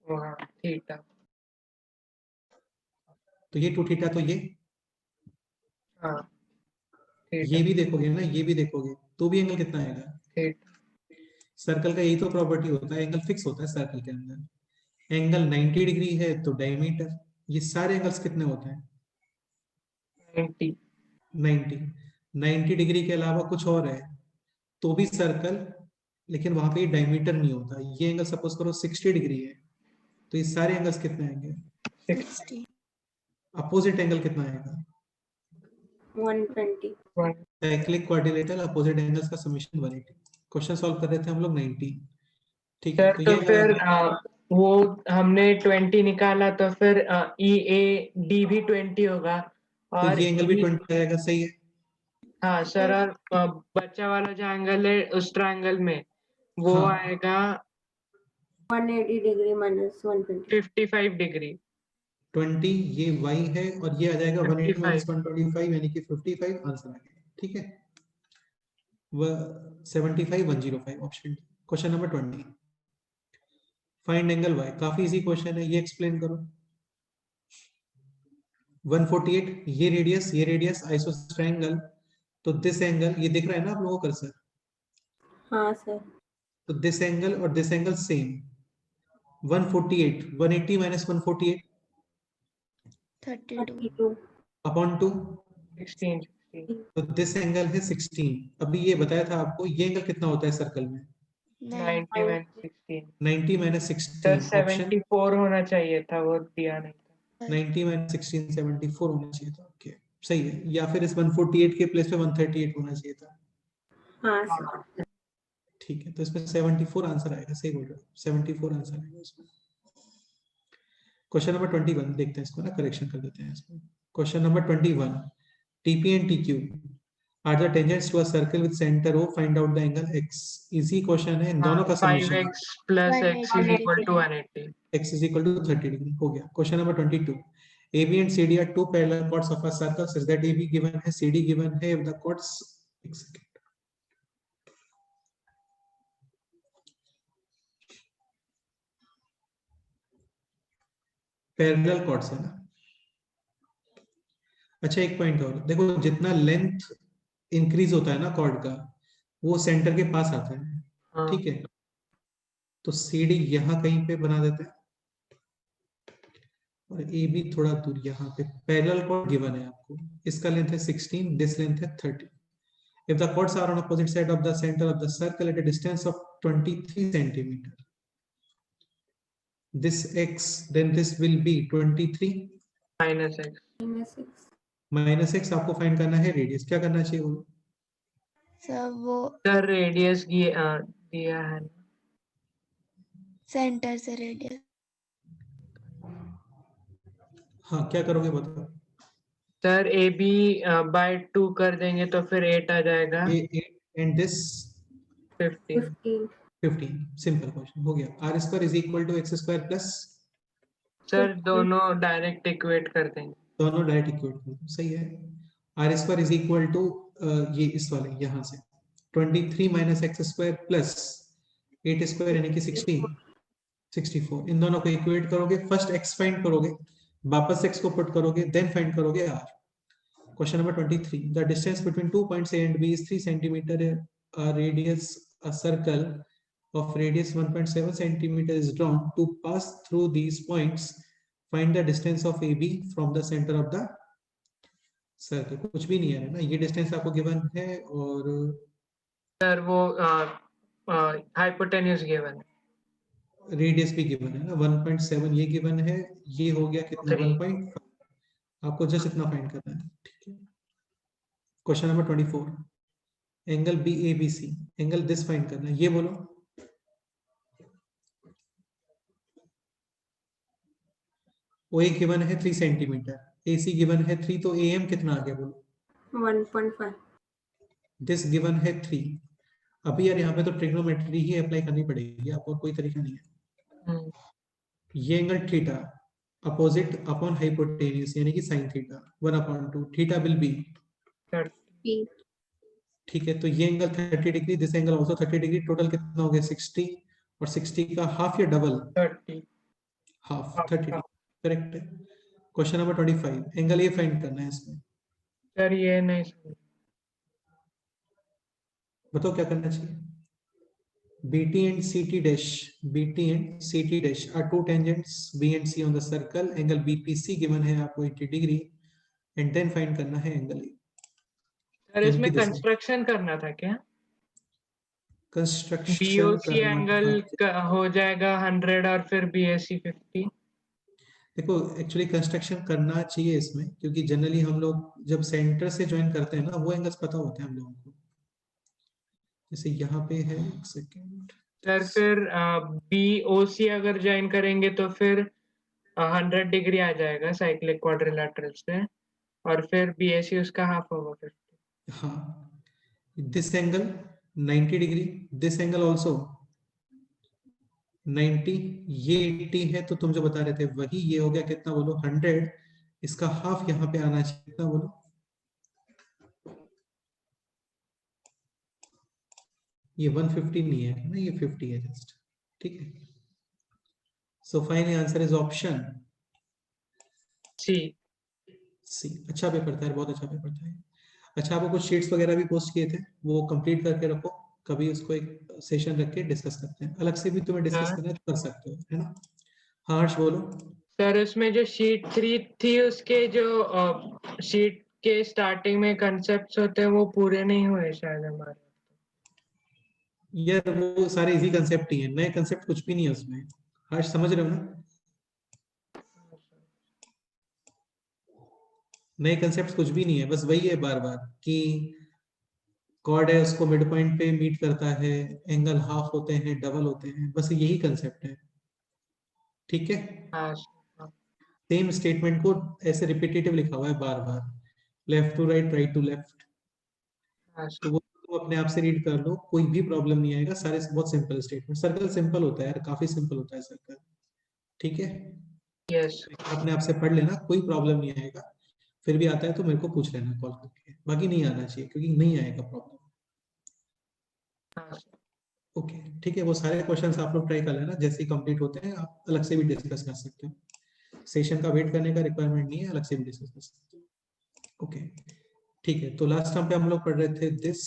वहाँ थीटा। तो ये 2 थीटा, तो ये हाँ थीटा ये भी देखोगे ना, ये भी देखोगे, तो भी एंगल कितना आएगा? थीटा। सर्कल का यही तो प्रॉपर्टी होता है, एंगल फिक्स होता है सर्कल के अंदर। एंगल 90 डिग्री है तो डायमीटर, ये सारे एंगल्स कितने होते हैं? 90। 90। 90 डिग्री के अलावा कुछ और है तो भी सर्कल, लेकिन वहां पे डायमीटर नहीं होता। ये एंगल सपोज करो 60 डिग्री है, तो ये सारे एंगल्स कितने आएंगे? 60। अपोजिट एंगल कितना आएगा? 120। साइक्लिक क्वाड्रिलेटरल अपोजिट एंगल्स का समेशन 180। क्वेश्चन सॉल्व कर रहे थे हम लोग 90, ठीक है। सर तो तो ये एंगल आ फिर गया। वो हमने 20 निकाला, तो फिर ई ए डी भी 20 होगा। तो और ये एंगल भी E, 20 आएगा, सही है। हाँ सर, और बच्चा वाला जो एंगल है उस ट्रायंगल में वो हाँ आएगा 180 डिग्री माइनस 120। 55 डिग्री। 20 ये y है, और ये आ जाएगा 180 55। माइनस 125 यानी कि 55, आंसर आ गया, ठीक है। वह 75 105 option. Question number 20, find angle y। काफी इजी क्वेश्चन है, ये एक्सप्लेन करो। 148, ये रेडियस आइसोसेलेस ट्रायंगल, तो दिस एंगल ये दिख रहा है ना आप लोगों को कर्सर? हाँ सर। तो दिस एंगल और this angle same. 148, 180 minus 148 32। 32। Upon 2, 16। तो दिस एंगल है 16। अभी ये बताया था आपको, ये एंगल कितना होता है सर्कल में? 90 9. - 16। 90 माइनस सर 16 ऑप्शन। 74 होना चाहिए था, वो दिया नहीं था। 90 माइनस 16 74 होना चाहिए था, ओके सही है। या फिर इस 148 के प्लेस पे 138 होना चाहिए था, हाँ सर। हाँ। ठीक है। तो इसमें 74 आंसर आएगा, सही बोल रहे हो, 74 आंसर आएगा इसमें। क्वेश्चन नंबर 21 देखते हैं, इसको ना करेक्शन कर देते हैं इसमें। Question number 21, TP and TQ are the tangents to a circle with center O, find out the angle x। Easy question है, इन दोनों का summation 5x plus x is 180 equal to 180। x is equal to 30 degree हो गया। Question number 22, AB and CD are two parallel chords of a circle such that AB given है, CD given है, if the chords parallel chords है ना। अच्छा एक point और देखो, जितना लेंथ इंक्रीज होता है ना कॉर्ड का, वो सेंटर के पास आता है, हाँ ठीक है। तो CD यहाँ कहीं पे बना देते हैं, और ए भी थोड़ा दूर यहाँ पे। पैरेलल कॉर्ड गिवन है आपको, इसका लेंथ है 16, दिस लेंथ है 30। If the chords are on opposite side of the center of the circle at a distance of 23 centimeter, this x, then this will be 23 minus x. -6. minus x. आपको find करना है radius, क्या करना चाहिए बोलो? Sir वो sir radius दिया है। सेंटर से रेडियस। हाँ, क्या करोगे बताओ? सर ए बी बाय 2 कर देंगे तो फिर 8 आ जाएगा। ये 8 and this 15। 15. 15. सिंपल क्वेश्चन हो गया। r square is equal to x square plus, sir दोनों डायरेक्ट इक्वेट कर देंगे। दोनों डायरेक्ट इक्वेट कर दो, सही है। r square is equal to ये इस वाले यहाँ से 23 minus x square plus 8 square यानी कि 64। इन दोनों को इक्वेट करोगे, फर्स्ट x फाइंड करोगे, वापस x को पुट करोगे, देन फाइंड करोगे r। Question number 23. The distance between 2 points A and B is 3 centimeter. A circle of radius 1.7 centimeter is drawn to pass through these points. Find the distance of AB from the center of the circle. कुछ भी नहीं है ना, ये distance आपको given है और sir वो हाइपोटेन्यूज गिवन है। रेडियस भी गिवन है ना, 1.7 ये गिवन है, ये हो गया कितना 1.5। आपको जस्ट इतना फाइंड करना है, ठीक है। Question number 24, angle B A B C, angle this find करना है, ये बोलो। ओ ए गिवन है 3 सेंटीमीटर, ए सी गिवन है 3, तो ए एम कितना आ गया बोलो? 1.5. दिस गिवन है 3। अभी यार यहाँ पे तो ट्रिग्नोमेट्री ही अप्लाई करनी पड़ेगी, आपको कोई तरीका नहीं है। ये angle theta opposite upon hypotenuse यानी कि sin theta 1/2, theta will be P. ठीक है। तो ये angle 30 degree, this angle also 30 degree, total कितना हो गया 60, और 60 का हाफ या डबल? 30। हाफ 30 डिग्री, करेक्ट है। Question number 25, angle A find करना है इसमें, सर ये नहीं बताओ क्या करना चाहिए? BT and CT dash, BT and CT dash are two tangents B and C on the circle. Angle BPC given है आपको 80 डिग्री, and then find करना है एंगल ए। सर इसमें कंस्ट्रक्शन करना था क्या? कंस्ट्रक्शन BOC करना एंगल हो जाएगा 100 और फिर BAC 50। देखो एक्चुअली कंस्ट्रक्शन करना चाहिए इसमें, क्योंकि जनरली हम लोग जब सेंटर से ज्वाइन करते हैं ना, वो एंगल्स पता होते हैं हम लोगों को। जैसे यहाँ पे है, एक सेकेंड सर फिर BOC अगर ज्वाइन करेंगे तो फिर 100 डिग्री आ जाएगा साइक्लिक क्वाड्रिलैटरल से, और फिर BAC उसका हाफ होगा 50। हाँ, this angle 90 degree, this angle also 90, ये 80 है, तो तुम जो बता रहे थे वही, ये हो गया कितना बोलो 100, इसका हाफ यहाँ पे आना चाहिए, कितना बोलो? ये 150 नहीं है ना, ये 50 है जस्ट, ठीक है। So final answer is option C. अच्छा पेपर था, बहुत अच्छा पेपर था। अच्छा, आपको कुछ शीट्स वगैरह भी पोस्ट किए थे, वो कंप्लीट करके रखो, कभी उसको एक सेशन रख के डिस्कस करते हैं, अलग से भी तुम्हें डिस्कस करना है तो कर सकते हो, है ना। हाँ हर्ष बोलो। सर उसमें जो शीट 3 थी उसके जो शीट के स्टार्टिंग में कंसेप्ट्स होते हैं वो पूरे नहीं हुए शायद हमारे। यार वो सारे इजी कंसेप्ट ही है, नए कंसेप्ट कुछ भी नहीं है उसमें, हर्ष समझ रहे हो ना। नए कंसेप्ट कुछ भी नहीं है, बस वही है बार बार कि कॉर्ड है उसको मिड पॉइंट पे मीट करता है, एंगल हाफ होते हैं, डबल होते हैं, बस यही कंसेप्ट है, ठीक है। सेम स्टेटमेंट को ऐसे रिपीटेटिव लिखा हुआ है बार बार, left to right, right to left, तो वो तुम अपने आप से रीड कर लो, कोई भी प्रॉब्लम नहीं आएगा, सारे बहुत सिंपल स्टेटमेंट। सर्कल सिंपल होता है यार, काफी सिंपल होता है सर्कल, ठीक है। यस अपने आप से पढ़ लेना, कोई प्रॉब्लम नहीं आएगा, फिर भी आता है तो मेरे को पूछ लेना कॉल करके, बाकी नहीं आना चाहिए क्योंकि नहीं आएगा प्रॉब्लम। ओके ठीक है, वो सारे क्वेश्चंस आप लोग ट्राई कर लेना, जैसे ही कंप्लीट होते हैं आप अलग से भी डिस्कस कर सकते हो, सेशन का वेट करने का रिक्वायरमेंट नहीं है, अलग से भी डिस्कस कर सकते हो। ओके ठीक है, तो लास्ट टाइम पे हम लोग पढ़ रहे थे दिस